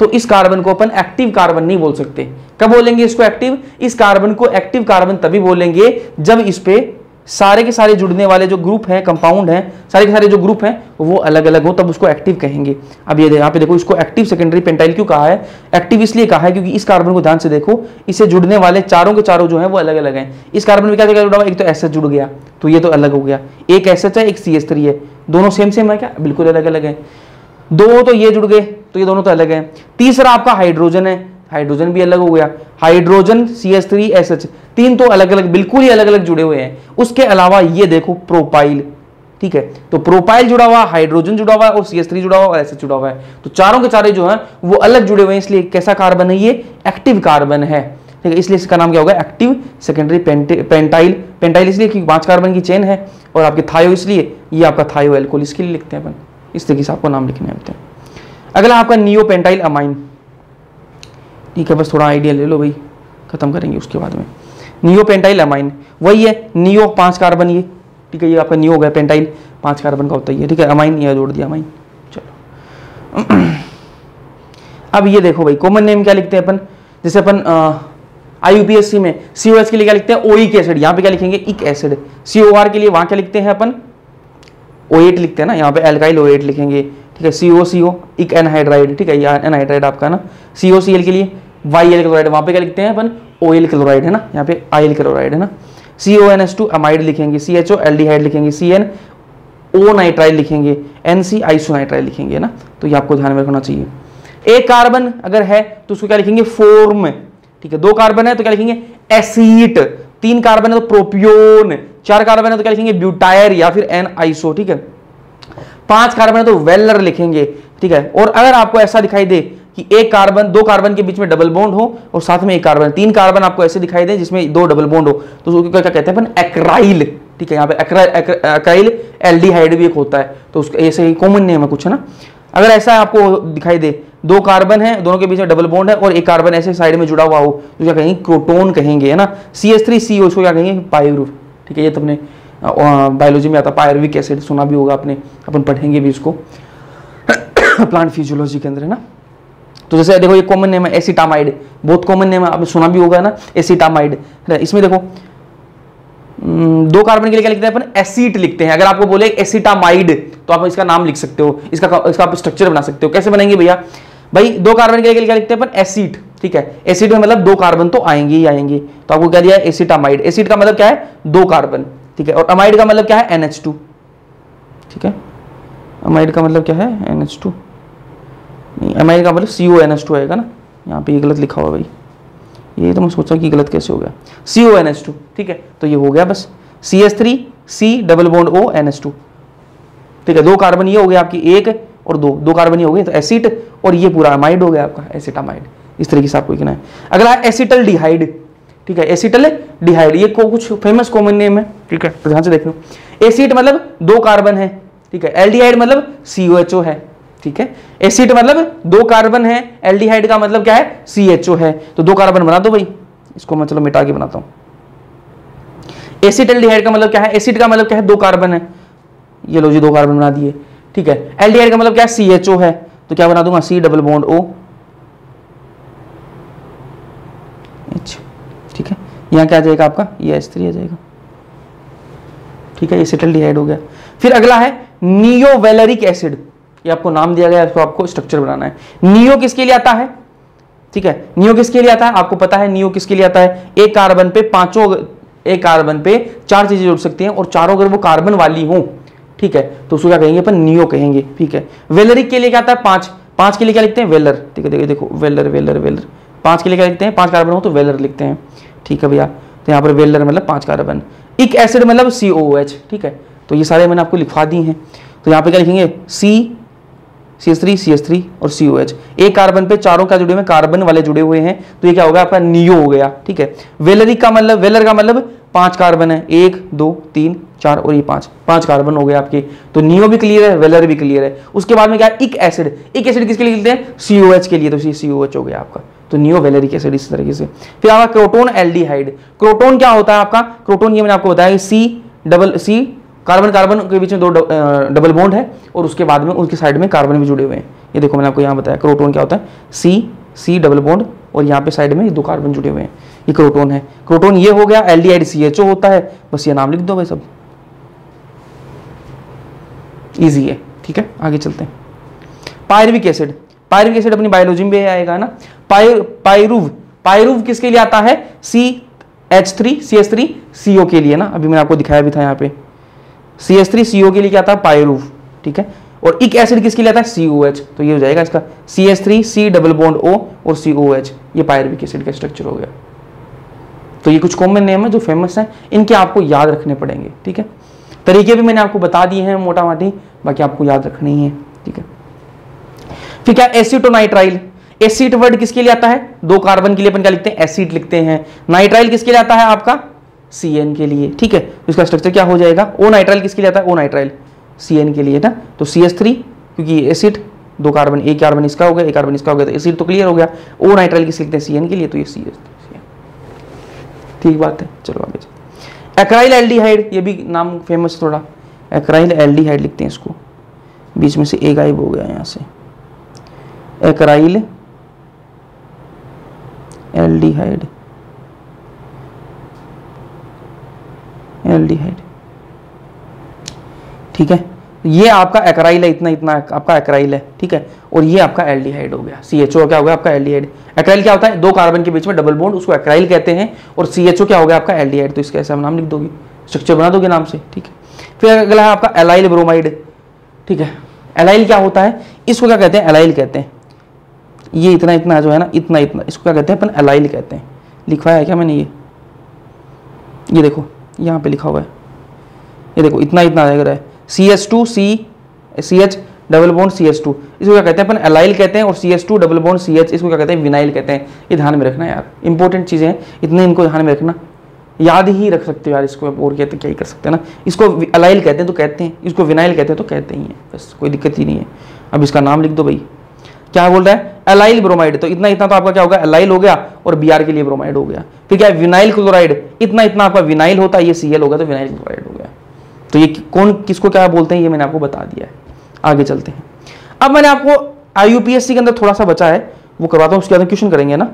[SPEAKER 1] तो इस कार्बन को अपन एक्टिव कार्बन नहीं बोल सकते। कब बोलेंगे इसको एक्टिव? इस कार्बन को एक्टिव कार्बन तभी बोलेंगे जब इस पे सारे के सारे जुड़ने वाले जो ग्रुप हैं, कंपाउंड हैं, सारे के सारे जो ग्रुप हैं वो अलग अलग हो, तब उसको एक्टिव कहेंगे। अब ये यहाँ पे देखो, इसको एक्टिव सेकेंडरी पेंटाइल क्यों कहा है? एक्टिव इसलिए कहा है क्योंकि इस कार्बन को ध्यान से देखो, इससे जुड़ने वाले चारों के चारों जो है वो अलग अलग हैं। इस कार्बन में क्या जुड़ा हुआ? एक तो एसएच जुड़ गया तो ये तो अलग हो गया, एक एसएच है एक CH3 है, दोनों सेम है क्या? बिल्कुल अलग अलग है। दो तो ये जुड़ गए तो ये दोनों तो अलग हैं। तीसरा आपका हाइड्रोजन है, हाइड्रोजन भी अलग हो गया, हाइड्रोजन CH3 SH, तीन तो अलग अलग, बिल्कुल ही अलग अलग जुड़े हुए हैं। उसके अलावा ये देखो प्रोपाइल, ठीक है, तो प्रोपाइल जुड़ा हुआ, हाइड्रोजन जुड़ा हुआ और CH3 जुड़ा हुआ और SH जुड़ा हुआ है, तो चारों के चारे जो हैं वो अलग जुड़े हुए हैं, इसलिए कैसा कार्बन है? ये एक्टिव कार्बन है, ठीक है। इसलिए इसका नाम क्या होगा? Active secondary pentyl. पेंटाइल इसलिए क्योंकि 5 कार्बन की चेन है, और आपके थायो इसलिए, ये आपका थायो एल्कोहल, इसके लिए लिखते हैं अपन, इस तरीके से आपको नाम लिखने होते हैं। अगला आपका नियो पेंटाइल अमाइन, ठीक है, बस थोड़ा आइडिया ले लो भाई, खत्म करेंगे उसके बाद में। नियो पेंटाइल अमाइन वही है, नियो 5 कार्बन ये, ठीक है, ये आपका नियो हो गया, पेंटाइल 5 कार्बन का होता है, ठीक है, अमाइन ये जोड़ दिया अमाइन। चलो अब ये देखो भाई, कॉमन नेम क्या लिखते हैं अपन? जैसे अपन IUPAC में COH के लिए क्या लिखते हैं? ओइक एसिड, यहाँ पे क्या लिखेंगे? इक एसिड। COR के लिए वहां क्या लिखते हैं अपन? O8 लिखते हैं ना, यहाँ पे एल्काइल O8 लिखेंगे, ठीक है। COCO इक एनहाइड्राइड, ठीक है, ये एनहाइड्राइड आपका ना। COCl के लिए YL क्लोराइड, वहां पे क्या लिखते हैं अपन? OL क्लोराइड है ना, यहाँ पे IL क्लोराइड है ना। CONS2 अमाइड लिखेंगे, CHO एल्डिहाइड लिखेंगे, CNO नाइट्राइल लिखेंगे, NC आइसोनाइट्राइल लिखेंगे ना, तो ये आपको ध्यान में रखना चाहिए। एक कार्बन अगर है तो उसको क्या लिखेंगे? फॉर्म, ठीक है। 2 कार्बन है तो क्या लिखेंगे? एसीट। 3 कार्बन है तो प्रोपियोन। 4 कार्बन है तो क्या लिखेंगे? ब्यूटायर या फिर एन आइसो, ठीक है। 5 कार्बन है तो वेलर लिखेंगे, ठीक है। और अगर आपको ऐसा दिखाई दे कि एक कार्बन 2 कार्बन के बीच में डबल बॉन्ड हो और साथ में एक कार्बन, 3 कार्बन आपको ऐसे दिखाई दे जिसमें 2 डबल बॉन्ड हो, तो उसको क्या कहते हैं अपन? एक्राइल, ठीक है। यहाँ पे एक्राइल एल्डिहाइड भी एक होता है, तो उसका ऐसे ही कॉमन नेम है कुछ, है ना। अगर ऐसा आपको दिखाई दे 2 कार्बन है, दोनों के बीच में डबल बॉन्ड है और एक कार्बन ऐसे साइड में जुड़ा हुआ हो, तो क्या कहेंगे? क्रोटोन कहेंगे, है ना। CH3CO इसको क्या कहेंगे? पायरुव, ठीक है। ये तो अपने बायोलॉजी में आता, पायरुविक एसिड सुना भी होगा आपने, अपन पढ़ेंगे भी इसको प्लांट फिजियोलॉजी के अंदर, है ना। तो जैसे देखो ये कॉमन नेम है एसिटामाइड, बहुत कॉमन नेम है, आपने सुना भी होगा ना, एसिटामाइड। इसमें देखो 2 कार्बन के लिए क्या लिखते हैं अपन? एसिट लिखते हैं। अगर आपको बोले एसिटामाइड तो आप इसका नाम लिख सकते हो, इसका आप स्ट्रक्चर बना सकते हो। कैसे बनेंगे भैया? भाई 2 कार्बन के लिए क्या लिखते हैं अपन? एसिड, ठीक है। एसिड में मतलब 2 कार्बन तो आएंगे ही आएंगे, तो आपको क्या दिया है? एसिटामाइड। एसिड का मतलब क्या है? 2 कार्बन, ठीक है। और अमाइड का मतलब क्या है? NH2, ठीक है। अमाइड का मतलब क्या है? NH2 नहीं, अमाइड का मतलब CONH2 आएगा ना, यहाँ पे ये गलत लिखा हुआ भाई, ये तो मैं सोचा कि गलत कैसे हो गया, CONH2, ठीक है। तो ये हो गया बस, CH3 C double bond O NH2, ठीक है। 2 कार्बन ये हो गया आपकी, 1 और 2 कार्बन ये हो गए, तो एसिड, और ये पूरा अमाइड हो गया आपका, एसिटामाइड। इस तरीके से आपको लिखना है। अगला एसिटल डिहाइड, ठीक है। एसिटल डिहाइड ये कुछ फेमस कॉमन नेम है, ठीक है, तो ध्यान से देख लो। एसिड मतलब 2 कार्बन है, ठीक है। एल्डिहाइड मतलब COHO है, ठीक है। एसिड मतलब 2 कार्बन है, एल्डिहाइड का मतलब क्या है? CHO है, तो 2 कार्बन बना दो भाई, इसको मैं चलो मिटा के बनाता हूं। एसिड एल्डिहाइड का मतलब क्या है? एसिड का मतलब क्या है? 2 कार्बन है, ये लो जी 2 कार्बन बना दिए, ठीक है। एल्डिहाइड का मतलब क्या है? CHO है, तो क्या बना दूंगा? C डबल बॉन्ड O, ठीक है। यहां क्या आ जाएगा आपका? ये H3 आ जाएगा, ठीक है। एसिटल्डिहाइड हो गया। फिर अगला है नियोवेलरिक एसिड, ये आपको नाम दिया गया है, इसको आपको स्ट्रक्चर बनाना है। नियो किसके लिए आता है? ठीक है, नियो किसके लिए आता है? आपको पता है नियो किसके लिए आता है? एक कार्बन पे 4 चीजें जुड़ सकती हैं और चारों अगर वो कार्बन वाली हो, ठीक है, तो उसको क्या कहेंगे अपन? नियो कहेंगे, ठीक है। वेलरिक के लिए क्या आता है? 5 के लिए क्या लिखते हैं? वेलर, ठीक है। देखो वेलर वेलर वेलर, 5 के लिए क्या लिखते हैं? 5 कार्बन हो तो वेलर लिखते हैं, ठीक है भैया। तो यहाँ पर वेलर मतलब 5 कार्बन। इक एसिड मतलब COOH, ठीक है। तो ये सारे मैंने आपको लिखवा दी हैं। तो यहाँ पे क्या लिखेंगे? CH3 और COH। एक कार्बन पे चारों क्या जुड़े हुए? कार्बन वाले जुड़े हुए हैं, तो ये क्या होगा? आपका नियो हो गया, ठीक है। वेलर का मतलब 5 कार्बन है, 1 2 3 4 और ये 5 कार्बन हो गए आपके। तो नियो भी क्लियर है, वेलर भी क्लियर है। उसके बाद में क्या है, इक एसिड किसके लिए लिखते हैं, COH के लिए, तो COH हो गया आपका। तो नियो वेलरिक एसिड इस तरीके से। फिर आपका क्रोटोन एल्डिहाइड। क्रोटोन क्या होता है आपका, क्रोटोन ये मैंने आपको बताया C कार्बन कार्बन के बीच में 2 डबल बॉन्ड है और उसके बाद में उनके साइड में कार्बन भी जुड़े हुए हैं। ये देखो मैंने आपको यहाँ बताया क्रोटोन क्या होता है, C डबल बॉन्ड और यहाँ पे साइड में 2 कार्बन जुड़े हुए हैं, ये क्रोटोन है। क्रोटोन ये हो गया। एल्डिहाइड CHO होता है, बस ये नाम लिख दो भाई, सब इजी है। ठीक है, आगे चलते हैं। पायरुविक एसिड अपनी बायोलॉजी में आएगा ना। पायरुव किसके लिए आता है, CH3CO के लिए ना, अभी मैंने आपको दिखाया भी था यहाँ पे। CH3CO के लिए क्या आता है, पायरुव। ठीक है, और इक एसिड किसके लिए आता है, COH। तो ये हो जाएगा इसका CH3 C double bond O और COH, ये पायरुविक एसिड का स्ट्रक्चर हो गया। तो ये कुछ कॉमन नेम है जो फेमस है, इनके आपको याद रखने पड़ेंगे। ठीक है, तरीके भी मैंने आपको बता दिए हैं मोटा माटी, बाकी आपको याद रखने ही है। ठीक है, फिर क्या, एसिटोनाइट्राइल। एसिड वर्ड किसके लिए आता है, 2 कार्बन के लिए अपन क्या लिखते हैं, एसिड लिखते हैं। नाइट्राइल किसके लिए आता है आपका, CN के लिए। ठीक है, तो इसका स्ट्रक्चर क्या हो जाएगा, O नाइट्राइल किसके लिए आता है, O नाइट्राइल CN के लिए ना। तो CH3 क्योंकि एसिड 2 कार्बन, एक कार्बन इसका हो गया, एक कार्बन इसका हो गया, तो एसिड तो क्लियर हो गया। O नाइट्राइल किसके लिखते हैं, CN के लिए, तो ये CH। ठीक बात है, चलो आगे। एक्राइल एल्डिहाइड, ये भी नाम फेमस थोड़ा, एक्राइल एल्डिहाइड लिखते हैं इसको, बीच में से एक गायब हो गया यहाँ से। एक्राइल एल्डिहाइड, ठीक है, ये आपका एक्राइल है, इतना आपका एक्राइल है। ठीक है, और ये आपका एल्डिहाइड हो गया। CHO क्या हो गया आपका, एल्डिहाइड। एक्राइल क्या होता है, 2 कार्बन के बीच में डबल बॉन्ड, उसको एक्राइल कहते हैं। और CHO क्या हो गया आपका, एल्डिहाइड। तो इसका ऐसा नाम लिख दोगे, स्ट्रक्चर बना दोगे नाम से। ठीक है, फिर अगला है आपका एलाइल ब्रोमाइड। ठीक है, एलाइल क्या होता है, इसको क्या कहते हैं, एलाइल कहते हैं। ये इतना जो है ना, इतना इसको क्या कहते हैं अपन, एलाइल कहते हैं। लिखवाया है क्या मैंने, ये देखो यहाँ पे लिखा हुआ है, ये देखो इतना लग रहा है। CH2 CH double bond CH2, इसको क्या कहते हैं अपन, एलाइल कहते हैं। और CH2 डबल बॉन्ड CH, इसको क्या कहते हैं, विनाइल कहते हैं। ये ध्यान में रखना यार, इंपॉर्टेंट चीजें हैं, इतने इनको ध्यान में रखना, याद ही रख सकते हो यार इसको, और कहते क्या ही कर सकते हैं ना। इसको एलाइल कहते हैं तो कहते हैं, इसको विनाइल कहते हैं तो कहते ही हैं, बस कोई दिक्कत ही नहीं है। अब इसका नाम लिख दो भाई, क्या बोल रहा है, एलाइल ब्रोमाइड। तो इतना तो आपका क्या होगा, एलाइल हो गया, और Br के लिए ब्रोमाइड हो गया। फिर क्या है, विनाइल क्लोराइड, इतना आपका विनाइल होता है, ये Cl होगा तो विनाइल क्लोराइड हो गया। तो ये कौन किसको क्या बोलते हैं, ये मैंने आपको बता दिया है। आगे चलते हैं। अब मैंने आपको IUPAC के अंदर थोड़ा सा बचा है, वो करवाता हूँ, उसके बाद क्वेश्चन करेंगे ना,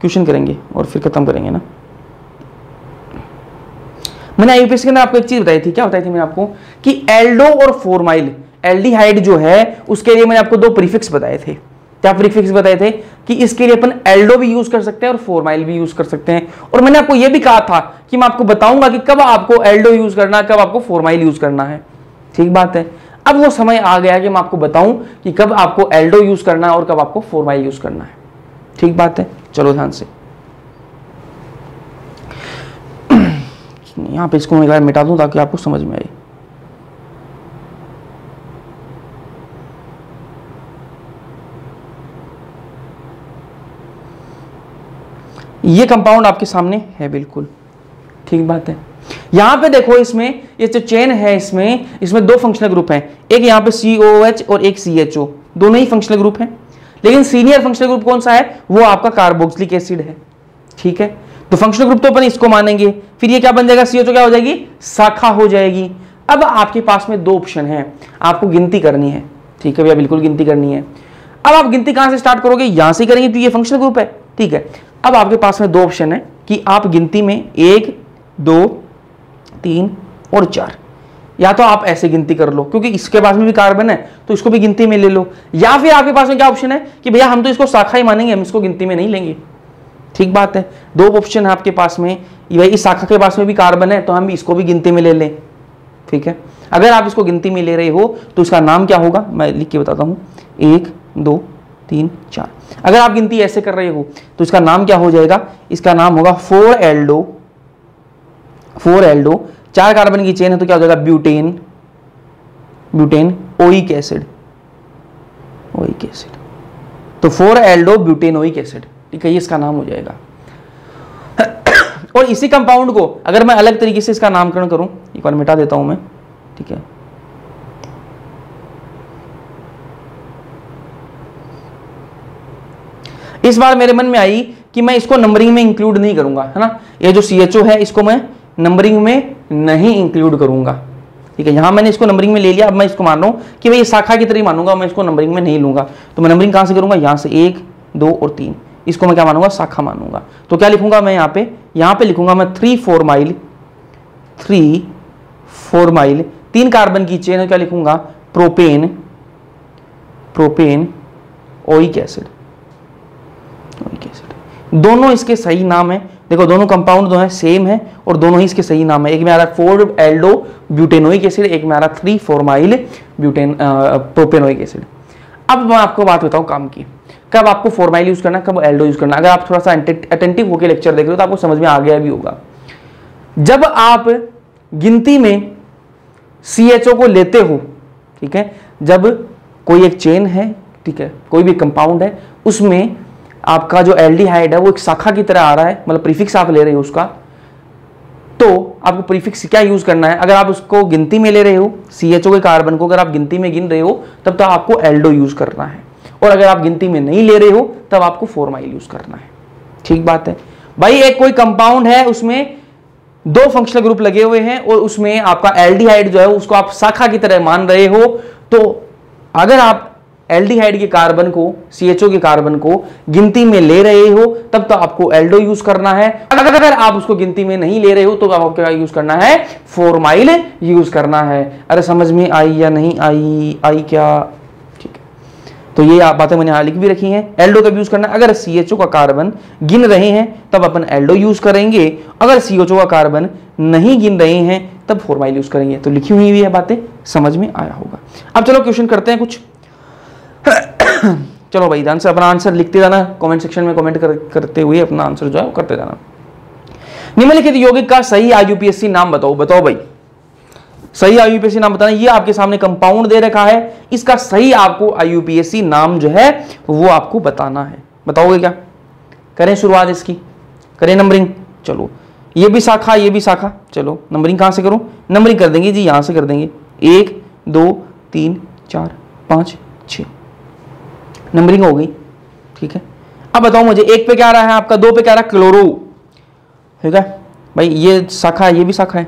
[SPEAKER 1] क्वेश्चन करेंगे और फिर खत्म करेंगे ना। मैंने IUPAC के अंदर आपको एक चीज बताई थी, क्या बताई थी मैंने आपको, कि एल्डो और फॉर्माइल, एल्डिहाइड जो है उसके लिए मैंने आपको 2 प्रीफिक्स बताए थे। क्या प्रीफिक्स बताए थे, कि इसके लिए अपन एल्डो भी यूज कर सकते हैं और फॉर्माइल भी यूज कर सकते हैं। और मैंने आपको यह भी कहा था कि मैं आपको बताऊंगा कि कब आपको एल्डो यूज करना है, कब आपको फॉर्माइल यूज करना है। ठीक बात है, अब वो समय आ गया कि मैं आपको बताऊं कि कब आपको एल्डो यूज करना है और कब आपको फॉर्माइल यूज करना है। ठीक बात है, चलो ध्यान से, यहां पे इसको मैं मिटा दूं ताकि आपको समझ में आए। ये कंपाउंड आपके सामने है, बिल्कुल ठीक बात है। यहां पे देखो, इसमें ये जो चेन है, इसमें 2 फंक्शनल ग्रुप हैं, एक यहां पे COH और एक CHO, दोनों ही फंक्शनल ग्रुप हैं। लेकिन सीनियर फंक्शनल ग्रुप कौन सा है, वो आपका कार्बोक्सिलिक एसिड है। ठीक है, तो फंक्शनल ग्रुप तो अपन इसको मानेंगे। फिर ये क्या बन जाएगा, CHO क्या हो जाएगी, शाखा हो जाएगी। अब आपके पास में 2 ऑप्शन है, आपको गिनती करनी है। ठीक है भैया, बिल्कुल गिनती करनी है। अब आप गिनती कहां से स्टार्ट करोगे, यहां से करेंगे तो ये फंक्शनल ग्रुप है। ठीक है, अब आपके पास में 2 ऑप्शन है कि आप गिनती में 1 2 3 और 4, या तो आप ऐसे गिनती कर लो क्योंकि इसके पास में भी कार्बन है तो इसको भी गिनती में ले लो, या फिर आपके पास में क्या ऑप्शन है कि भैया हम तो इसको शाखा ही मानेंगे, हम इसको गिनती में नहीं लेंगे। ठीक बात है, 2 ऑप्शन है आपके पास में, इस शाखा के पास में भी कार्बन है तो हम इसको भी गिनती में ले लें। ठीक है, अगर आप इसको गिनती में ले रहे हो तो इसका नाम क्या होगा, मैं लिख के बताता हूं, 1 2 3 4। अगर आप गिनती ऐसे कर रहे हो तो इसका नाम क्या हो जाएगा, इसका नाम होगा 4 एल्डो, 4 कार्बन की चेन है तो क्या हो जाएगा, ब्यूटेन ओइक एसिड। तो 4 एल्डो ब्यूटेनोइक एसिड। ठीक है, ये इसका नाम हो जाएगा। और इसी कंपाउंड को अगर मैं अलग तरीके से इसका नामकरण करूं, एक बार मिटा देता हूं मैं, ठीक है, इस बार मेरे मन में आई कि मैं इसको नंबरिंग में इंक्लूड नहीं करूंगा, है ना, ये जो CHO है इसको मैं नंबरिंग में नहीं इंक्लूड करूंगा, ठीक है। यहां मैंने इसको नंबरिंग में ले लिया, अब मैं इसको मान रहा हूं कि भाई ये शाखा की तरह मानूंगा, मैं इसको नंबरिंग में नहीं लूंगा। तो मैं नंबरिंग कहां से करूंगा, यहां से 1 2 और 3, इसको मैं क्या मानूंगा, शाखा मानूंगा। तो क्या लिखूंगा मैं यहां पे लिखूंगा मैं 3 4 माइल 3 कार्बन की चेन है, क्या लिखूंगा, प्रोपेन ओइक एसिड। दोनों इसके सही नाम है, देखो दोनों कंपाउंड जो है सेम है और दोनों ही इसके सही नाम है। एक में आ रहा है 4 एल्डो ब्यूटेनोइक एसिड, एक में आ रहा 3 4 माइल प्रोपेनोइक एसिड। अब मैं आपको बात बताऊं काम की, कब आपको 4 माइल यूज करना है, कब एल्डो यूज करना है। अगर आप थोड़ा सा अटेंटिव होकर लेक्चर देख रहे हो तो आपको समझ में आ गया भी होगा। जब आप गिनती में CHO को लेते हो, ठीक है, जब कोई एक चेन है, ठीक है, कोई भी कंपाउंड है, उसमें आपका जो एल्डिहाइड है वो एक शाखा की तरह आ रहा है, मतलब प्रीफिक्स आप ले रहे हो उसका, तो आपको प्रीफिक्स क्या यूज करना है। अगर आप उसको गिनती में ले रहे हो, CHO के कार्बन को अगर आप गिनती में गिन रहे हो तब तो आपको एल्डो यूज करना है, और अगर आप गिनती में नहीं ले रहे हो तब आपको 4 माइल यूज करना है। ठीक बात है भाई। एक कोई कंपाउंड है, उसमें 2 फंक्शनल ग्रुप लगे हुए हैं और उसमें आपका एल्डिहाइड जो है उसको आप शाखा की तरह मान रहे हो, तो अगर आप एल्डिहाइड के कार्बन को, CHO के कार्बन को गिनती में ले रहे हो तब तो आपको एल्डो यूज करना है। अगर आप उसको गिनती में नहीं ले रहे हो तो आपको क्या यूज करना है, 4 माइल यूज करना है। अरे समझ में आई या नहीं आई क्या, ठीक है। तो ये बातें मैंने यहां लिख भी रखी हैं। एल्डो कब यूज करना है, अगर CHO का कार्बन गिन रहे हैं तब अपन एल्डो यूज करेंगे, अगर CHO का कार्बन नहीं गिन रहे हैं तब 4 माइल यूज करेंगे। तो लिखी हुई है बातें, समझ में आया होगा। अब चलो क्वेश्चन करते हैं कुछ। चलो भाई ध्यान से अपना आंसर लिखते जाना, कमेंट सेक्शन में कमेंट करते हुए अपना आंसर जो है वो करते जाना। निम्नलिखित यौगिक का सही IUPAC नाम बताओ भाई, सही IUPAC नाम बताना। ये आपके सामने कंपाउंड दे रखा है, इसका सही आपको IUPAC नाम जो है वो आपको बताना है। बताओगे क्या, करें शुरुआत इसकी, करें नंबरिंग। चलो ये भी शाखा, ये भी शाखा, चलो नंबरिंग कहां से करूं, नंबरिंग कर देंगे जी, यहां से कर देंगे 1 2 3 4 5 6, नंबरिंग हो गई, ठीक है। अब बताओ मुझे, 1 पे क्या आ रहा है आपका, 2 पे क्या आ रहा है, क्लोरो, ठीक है भाई, ये शाखा है, ये भी शाखा है।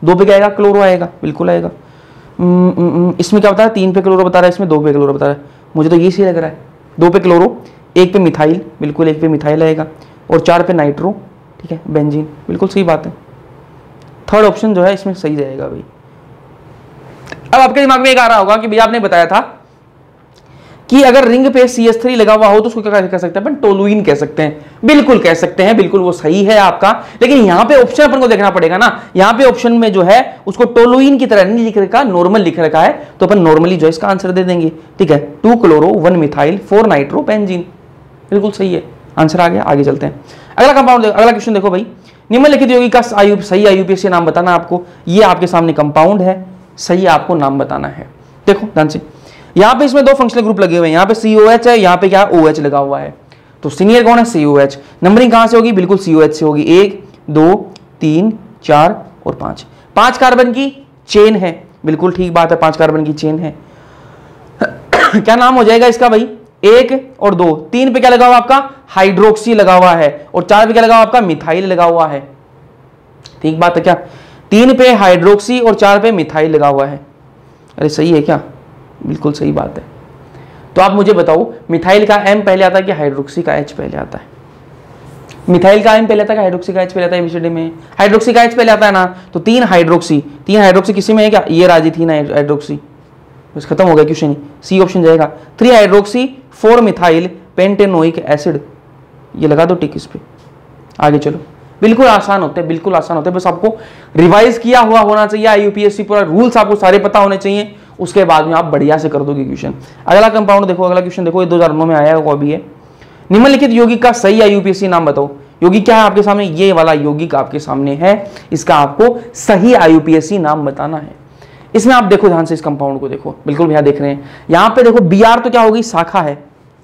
[SPEAKER 1] 2 पे क्या आएगा, क्लोरो आएगा, बिल्कुल आएगा। इसमें क्या बता रहा है, 3 पे क्लोरो बता रहा है, इसमें 2 पे क्लोरो बता रहा है, मुझे तो ये सही लग रहा है। 2 पे क्लोरो, 1 पे मिथाइल, बिल्कुल 1 पे मिथाइल आएगा, और 4 पे नाइट्रो, ठीक है, बेंजीन, बिल्कुल सही बात है। थर्ड ऑप्शन जो है इसमें सही जाएगा भाई। अब आपके दिमाग में एक आ रहा होगा कि भैया आपने बताया था कि अगर रिंग पे CH3 लगा हुआ हो तो उसको क्या कह सकते हैं अपन, टोलुइन कह सकते हैं। बिल्कुल कह सकते हैं, बिल्कुल वो सही है आपका, लेकिन यहां पे ऑप्शन अपन को देखना पड़ेगा ना। यहां पे ऑप्शन में जो है उसको टोलुइन की तरह नहीं लिख रखा, नॉर्मल लिख रखा है, तो अपन नॉर्मली जो है इसका आंसर दे देंगे, ठीक है। 2 क्लोरो 1 मिथाइल 4 नाइट्रो बेंजीन, बिल्कुल सही है, आंसर आ गया। आगे चलते हैं, अगला कंपाउंड, अगला क्वेश्चन देखो भाई। निम्नलिखित यौगिक का सही IUPAC नाम बताना आपको। ये आपके सामने कंपाउंड है, सही आपको नाम बताना है। देखो ध्यान से, यहां पे इसमें 2 फंक्शनल ग्रुप लगे हुए हैं, यहां पे COH है, यहां पे क्या OH लगा हुआ है, तो सीनियर कौन है, COH। नंबरिंग कहां से होगी, बिल्कुल COH से होगी। 1 2 3 4 और 5, 5 कार्बन की चेन है, बिल्कुल ठीक बात है, 5 कार्बन की चेन है। क्या नाम हो जाएगा इसका भाई, 1 और 2, 3 पे क्या लगा हुआ आपका, हाइड्रोक्सी लगा हुआ है, और 4 पे क्या लगा हुआ आपका, मिथाइल लगा हुआ है। ठीक बात है क्या, 3 पे हाइड्रोक्सी और 4 पे मिथाइल लगा हुआ है। अरे सही है क्या, बिल्कुल सही बात है। तो आप मुझे बताओ, मिथाइल का M पहले आता है कि हाइड्रोक्सी का H पहले आता है? मिथाइल का M पहले आता है कि हाइड्रोक्सी का H पहले आता है? एबीसीडी में हाइड्रोक्सी का H पहले आता है ना, तो 3 हाइड्रोक्सी किसी में है क्या, ये राजी थी ना हाइड्रोक्सी, बस खत्म हो गया क्वेश्चन ही, सी ऑप्शन जाएगा। 3 हाइड्रोक्सी 4 मिथाइल पेंटेनोइक एसिड, ये लगा दो टिक इस पे। आगे चलो, बिल्कुल आसान होते हैं, बिल्कुल आसान होते हैं, बस आपको रिवाइज किया हुआ होना चाहिए, IUPAC पूरा रूल्स आपको सारे पता होने चाहिए, उसके बाद में आप बढ़िया से कर दोगे क्वेश्चन। अगला कंपाउंड देखो, अगला क्वेश्चन देखो, ये 2009 में आया है, वो भी है। निम्नलिखित यौगिक का सही IUPAC नाम बताओ। यौगिक क्या है आपके सामने, ये वाला यौगिक आपके सामने है, इसका आपको सही IUPAC नाम बताना है। इसमें आप देखो ध्यान से, इस कंपाउंड को देखो, बिल्कुल भैया देख रहे हैं, यहां पे देखो Br तो क्या होगी, शाखा है,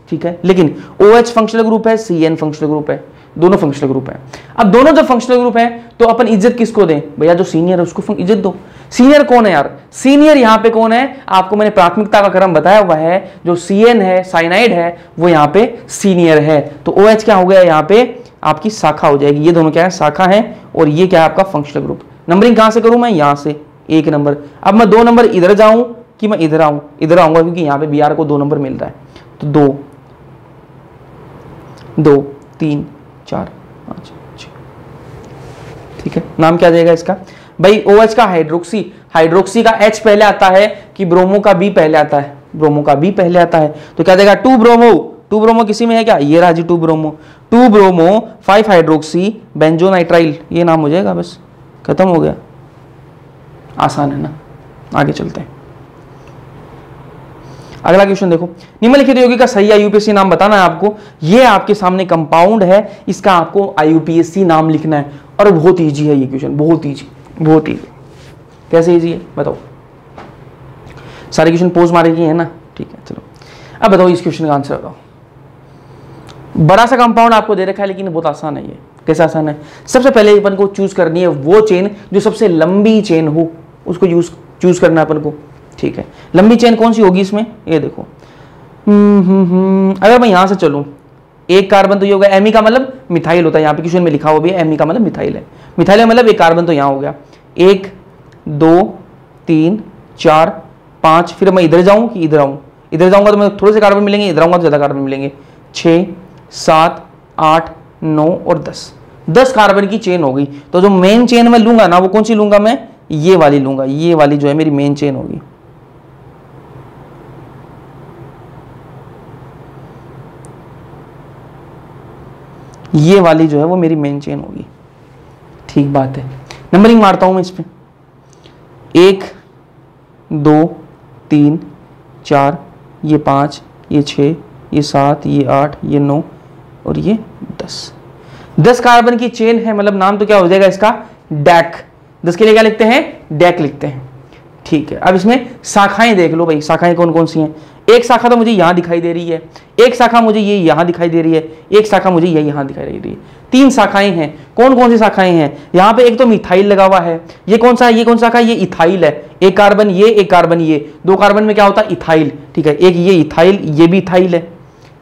[SPEAKER 1] ठीक है, लेकिन OH फंक्शनल ग्रुप है, CN फंक्शनल ग्रुप है, दोनों फंक्शनल ग्रुप हैं। अब दोनों जब फंक्शनल ग्रुप हैं तो अपन इज्जत किसको दें भैया? जो सीनियर है उसको इज्जत दो। सीनियर कौन है यार? सीनियर यहां पे कौन है? आपको मैंने प्राथमिकता का क्रम बताया हुआ है, जो CN है, साइनाइड है, वो यहां पे सीनियर है। तो OH क्या हो गया? यहां पे आपकी शाखा हो जाएगी। ये दोनों क्या है? शाखा है। और ये क्या है? आपका फंक्शनल ग्रुप। नंबरिंग कहां से करूं मैं? यहां से 1 नंबर। अब मैं 2 नंबर इधर जाऊं कि मैं इधर आऊं? इधर आऊंगा क्योंकि यहां पे BR को 2 नंबर मिल रहा है। तो 2 2 3 4 5 6। ठीक है, नाम क्या जाएगा इसका भाई? OH का हाइड्रोक्सी, हाइड्रोक्सी का H पहले आता है कि ब्रोमो का B पहले आता है? ब्रोमो का B पहले आता है। तो क्या जाएगा? 2 ब्रोमो। 2 ब्रोमो किसी में है क्या? ये रहा जी 2 ब्रोमो। 2 ब्रोमो 5 हाइड्रोक्सी बेंजोनाइट्राइल, ये नाम हो जाएगा, बस खत्म हो गया। आसान है ना? आगे चलते हैं। अगला क्वेश्चन देखो, निम्नलिखित यौगिक का सही IUPAC नाम बताना है आपको। ये आपके सामने कंपाउंड है, इसका आपको IUPAC नाम लिखना है। और बहुत इजी है ये क्वेश्चन, बहुत इजी, बहुत इजी। कैसे इजी है बताओ? सारे क्वेश्चन पोज मारे किए हैं ना? ठीक है, चलो अब बताओ इस क्वेश्चन का आंसर बताओ। बड़ा सा कंपाउंड आपको दे रखा है लेकिन बहुत आसान है ये। कैसे आसान है? सबसे पहले अपन को चूज करनी है वो चेन जो सबसे लंबी चेन हो, उसको चूज करना है अपन को। ठीक है, लंबी चेन कौन सी होगी इसमें? ये देखो, अगर मैं यहां से चलूं, एक कार्बन तो ये होगा, एमी का मतलब मिथाइल होता है, यहाँ पे क्वेश्चन में लिखा हुआ भी है, एमी का मतलब मिथाइल है। मिथाइल का मतलब एक कार्बन तो यहाँ हो गया। 1 2 3 4 5। फिर मैं इधर जाऊं कि इधर आऊं? इधर जाऊंगा तो मैं थोड़े से कार्बन मिलेंगे, इधर आऊंगा तो ज्यादा कार्बन मिलेंगे। 6 7 8 9 और 10 कार्बन की चेन हो गई। तो जो मेन चेन मैं लूंगा ना, वो कौन सी लूंगा मैं? ये वाली लूंगा। ये वाली जो है मेरी मेन चेन होगी। ये वाली जो है वो मेरी मेन चेन होगी। ठीक बात है, नंबरिंग मारता हूं मैं इस पे। 1 2 3 4, ये 5, ये 6, ये 7, ये 8, ये 9 और ये 10 कार्बन की चेन है। मतलब नाम तो क्या हो जाएगा इसका? डैक। 10 के लिए क्या लिखते हैं? डैक लिखते हैं। ठीक है, अब इसमें शाखाएं देख लो भाई, शाखाएं कौन कौन सी हैं? एक शाखा तो मुझे यहां दिखाई दे रही है, एक शाखा मुझे ये यहां दिखाई दे रही है, एक शाखा मुझे ये यहां दिखाई दे रही है। 3 शाखाएं हैं। कौन कौन सी शाखाएं हैं? यहाँ पे एक तो मिथाइल लगा हुआ है। ये कौन सा है? ये कौन सा शाखा? ये इथाइल है। एक कार्बन ये, एक कार्बन ये, 2 कार्बन में क्या होता है? इथाइल। ठीक है, एक ये इथाइल, ये भी इथाइल है।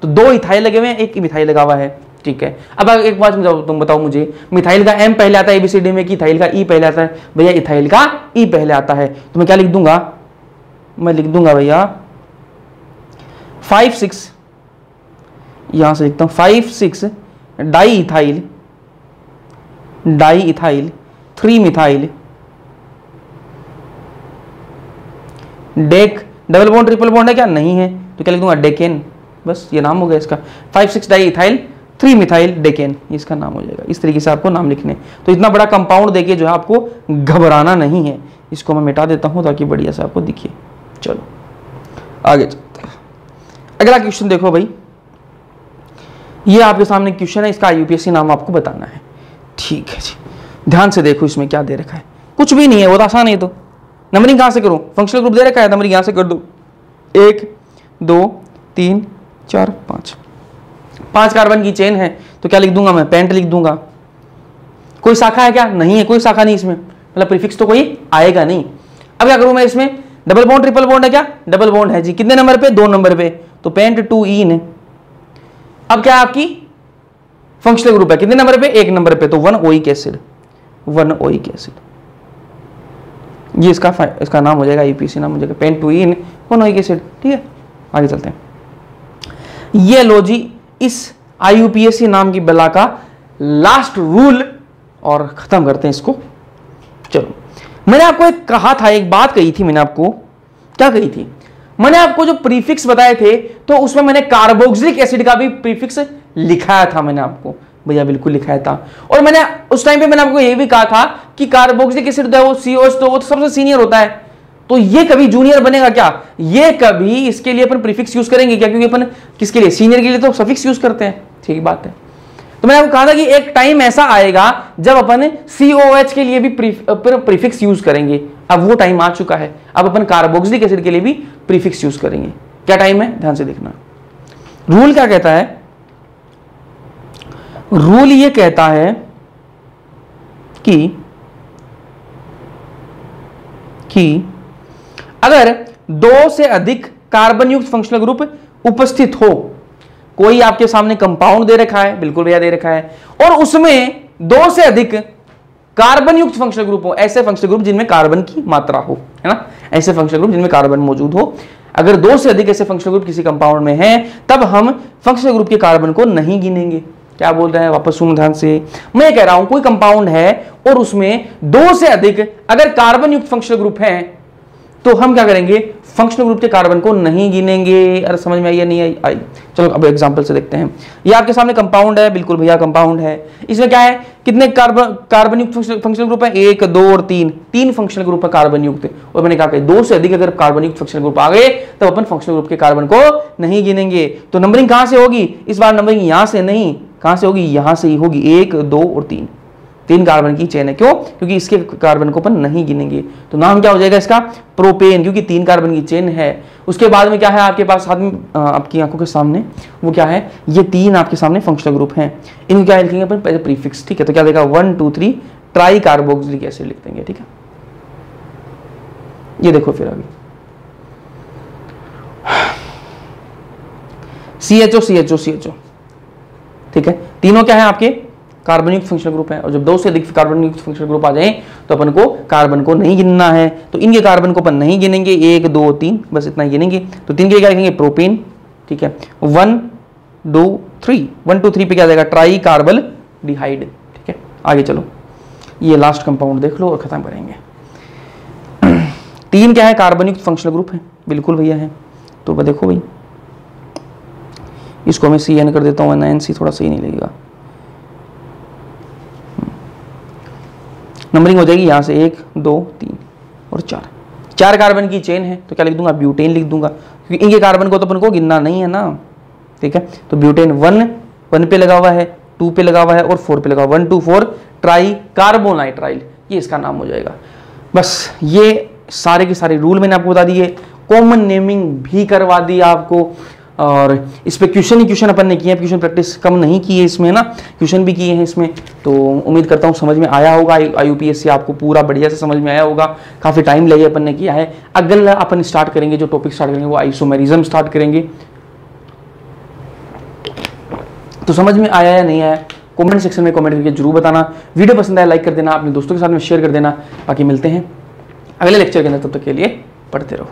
[SPEAKER 1] तो 2 इथाइल लगे हुए हैं, एक मिथाइल लगा हुआ है। ठीक है, अब एक बात तुम बताओ मुझे, मिथाइल का M पहले आता है ABCD में कि इथाइल का E पहले आता है? भैया इथाइल का E पहले आता है। तो मैं क्या लिख दूंगा? मैं लिख दूंगा भैया 5 6, यहां से लिखता हूं 5 6 di ethyl, 3 methyl, deck. Double bond triple bond है क्या? नहीं है, तो क्या लिख दूंगा? डेकेन। बस ये नाम हो गया इसका, 5 6 डाई इथाइल 3 मिथाइल डेकेन, इसका नाम हो जाएगा। इस तरीके से आपको नाम लिखने। तो इतना बड़ा कंपाउंड देके जो है आपको घबराना नहीं है। इसको मैं मिटा देता हूं ताकि बढ़िया से आपको दिखे। चलो आगे चलते हैं। अगला क्वेश्चन देखो भाई, ये आपके सामने क्वेश्चन है, इसका IUPAC नाम आपको बताना है। ठीक है जी, ध्यान से देखो इसमें क्या दे रखा है। कुछ भी नहीं है, बहुत आसान है। तो नंबरिंग कहां से करूं? फंक्शनल ग्रुप दे रखा है, नंबरिंग यहां से कर दो। 1 2 3 4 5 कार्बन की चेन है, तो क्या लिख दूंगा मैं? पेंट लिख दूंगा। कोई शाखा है क्या? नहीं है, कोई शाखा नहीं इसमें, मतलब प्रीफिक्स तो कोई आएगा नहीं। अब क्या करूं मैं इसमें? डबल बॉन्ड ट्रिपल बॉन्ड है क्या? डबल बॉन्ड है जी। कितने नंबर पे? 2 नंबर पे, तो पेंट 2 ईन। अब क्या आपकी फंक्शनल ग्रुप है? कितने नंबर पे? 1 नंबर पे, तो 1 ओइक एसिड, 1 ओइक एसिड। ये इसका नाम हो जाएगा, IUPAC नाम हो जाएगा, पेंट 2 ईन 1 ओइक एसिड। ठीक है, आगे चलते हैं। ये लो जी इस IUPAC नाम की बला का लास्ट रूल, और खत्म करते हैं इसको। चलो, मैंने आपको एक कहा था, एक बात कही थी मैंने आपको। क्या कही थी? मैंने आपको जो प्रीफिक्स बताए थे, तो उसमें मैंने कार्बोक्सिलिक एसिड का भी प्रीफिक्स लिखाया था। मैंने आपको भैया बिल्कुल लिखाया था। और मैंने उस टाइम पे मैंने आपको ये भी कहा था कि कार्बोक्सिलिक एसिड वो COH, तो वो तो सबसे सीनियर होता है, तो ये कभी जूनियर बनेगा क्या? ये कभी इसके लिए अपन प्रीफिक्स यूज करेंगे क्या? क्योंकि अपन किसके लिए? सीनियर के लिए तो सफिक्स यूज करते हैं। ठीक बात है। तो मैंने आपको कहा था कि एक टाइम ऐसा आएगा जब अपन COH के लिए भी प्रीफिक्स यूज करेंगे। अब वो टाइम आ चुका है, अब अपन कार्बोक्सिलिक एसिड के लिए भी प्रीफिक्स यूज करेंगे। क्या टाइम है? ध्यान से देखना। रूल क्या कहता है? रूल ये कहता है कि अगर दो से अधिक कार्बन युक्त फंक्शनल ग्रुप उपस्थित हो, कोई आपके सामने कंपाउंड दे रखा है, बिल्कुल भैया दे रखा है, और उसमें दो से अधिक कार्बन युक्त फंक्शनल ग्रुप हो, ऐसे फंक्शनल ग्रुप जिनमें कार्बन की मात्रा हो, है ना, ऐसे फंक्शनल ग्रुप जिनमें कार्बन मौजूद हो, अगर दो से अधिक ऐसे फंक्शनल ग्रुप किसी कंपाउंड में हैं, तब हम फंक्शनल ग्रुप के कार्बन को नहीं गिनेंगे। क्या बोल रहे हैं, वापस सुनो ध्यान से। मैं कह रहा हूं कोई कंपाउंड है और उसमें दो से अधिक अगर कार्बन युक्त फंक्शनल ग्रुप हैं, तो हम क्या करेंगे, फंक्शनल ग्रुप के कार्बन को नहीं गिनेंगे। अरे समझ में आई या नहीं आई? चलो अब एग्जांपल से देखते हैं। ये आपके सामने कंपाउंड है, बिल्कुल भैया कंपाउंड है। इसमें क्या है, कितने कार्बन युक्त फंक्शनल ग्रुप है, 1 2 और 3 फंक्शनल ग्रुप है कार्बन युक्त। और मैंने कहा कि दो से अधिक अगर कार्बन युक्त फंक्शनल ग्रुप आ गए तो अपन फंक्शनल ग्रुप के कार्बन को नहीं गिनेंगे। तो नंबरिंग कहां से होगी इस बार? नंबरिंग यहां से नहीं, कहां से होगी, यहां से ही होगी। 1 2 और 3 कार्बन की चेन है। क्यों? क्योंकि इसके कार्बन को अपन नहीं गिनेंगे। तो नाम क्या हो जाएगा इसका? प्रोपेन, क्योंकि 3 कार्बन की चेन है। उसके बाद में क्या है आपके पास साथ में आपकी आंखों के सामने, वो क्या है, ये 3 आपके सामने फंक्शनल ग्रुप हैं। इनको क्या लिखेंगे अपन? पहले प्रीफिक्स, ठीक है। तो क्या देगा, 1 2 3 ट्राई कार्बोक्सिलिक एसिड लिख देंगे, ठीक है। ये देखो फिर अभी CHO, ठीक है। तीनों क्या है आपके? कार्बन युक्त फंक्शनल ग्रुप है। और जब दो से अधिक कार्बन युक्त फंक्शनल ग्रुप आ जाए तो अपन को कार्बन को नहीं गिनना है। तो इनके कार्बन को अपन नहीं गिनेंगे, 1 2 3 बस इतना ही गिनेंगे। तो 3 के क्या लिखेंगे? प्रोपेन, ठीक है। 1 2 3 1 2 3 पे क्या जाएगा? ट्राई कार्बल डिहाइड, ठीक है। आगे चलो, ये लास्ट कंपाउंड देख लो और खत्म करेंगे। 3 क्या है? कार्बन युक्त फंक्शनल ग्रुप है, बिल्कुल भैया है। तो देखो भाई, इसको मैं CN कर देता हूँ, NC थोड़ा सही नहीं लगेगा। नंबरिंग हो जाएगी यहां से 1 2 3 और 4 कार्बन की चेन है। तो क्या लिख दूंगा? ब्यूटेन लिख दूंगा, क्योंकि इनके कार्बन को तो अपन को गिनना नहीं है ना, ठीक है। तो ब्यूटेन 1 पे लगा हुआ है, 2 पे लगा हुआ है और 4 पे लगा हुआ है। 1 2 4 ट्राई कार्बोनाइट्राइल, ये इसका नाम हो जाएगा। बस ये सारे के सारे रूल मैंने आपको बता दिए, कॉमन नेमिंग भी करवा दी आपको, और इस पे क्वेश्चन अपन ने किए हैं। क्वेश्चन प्रैक्टिस कम नहीं की है इसमें ना, क्वेश्चन भी किए हैं इसमें। तो उम्मीद करता हूँ समझ में आया होगा, IUPAC आपको पूरा बढ़िया से समझ में आया होगा। काफ़ी टाइम लगे अपन ने किया है। अगला अपन स्टार्ट करेंगे, जो टॉपिक स्टार्ट करेंगे वो आइसोमेरिज्म स्टार्ट करेंगे। तो समझ में आया या नहीं आया, कमेंट सेक्शन में कमेंट करके जरूर बताना। वीडियो पसंद आया लाइक कर देना, अपने दोस्तों के साथ में शेयर कर देना। बाकी मिलते हैं अगले लेक्चर के अंदर, तब तक के लिए पढ़ते रहो।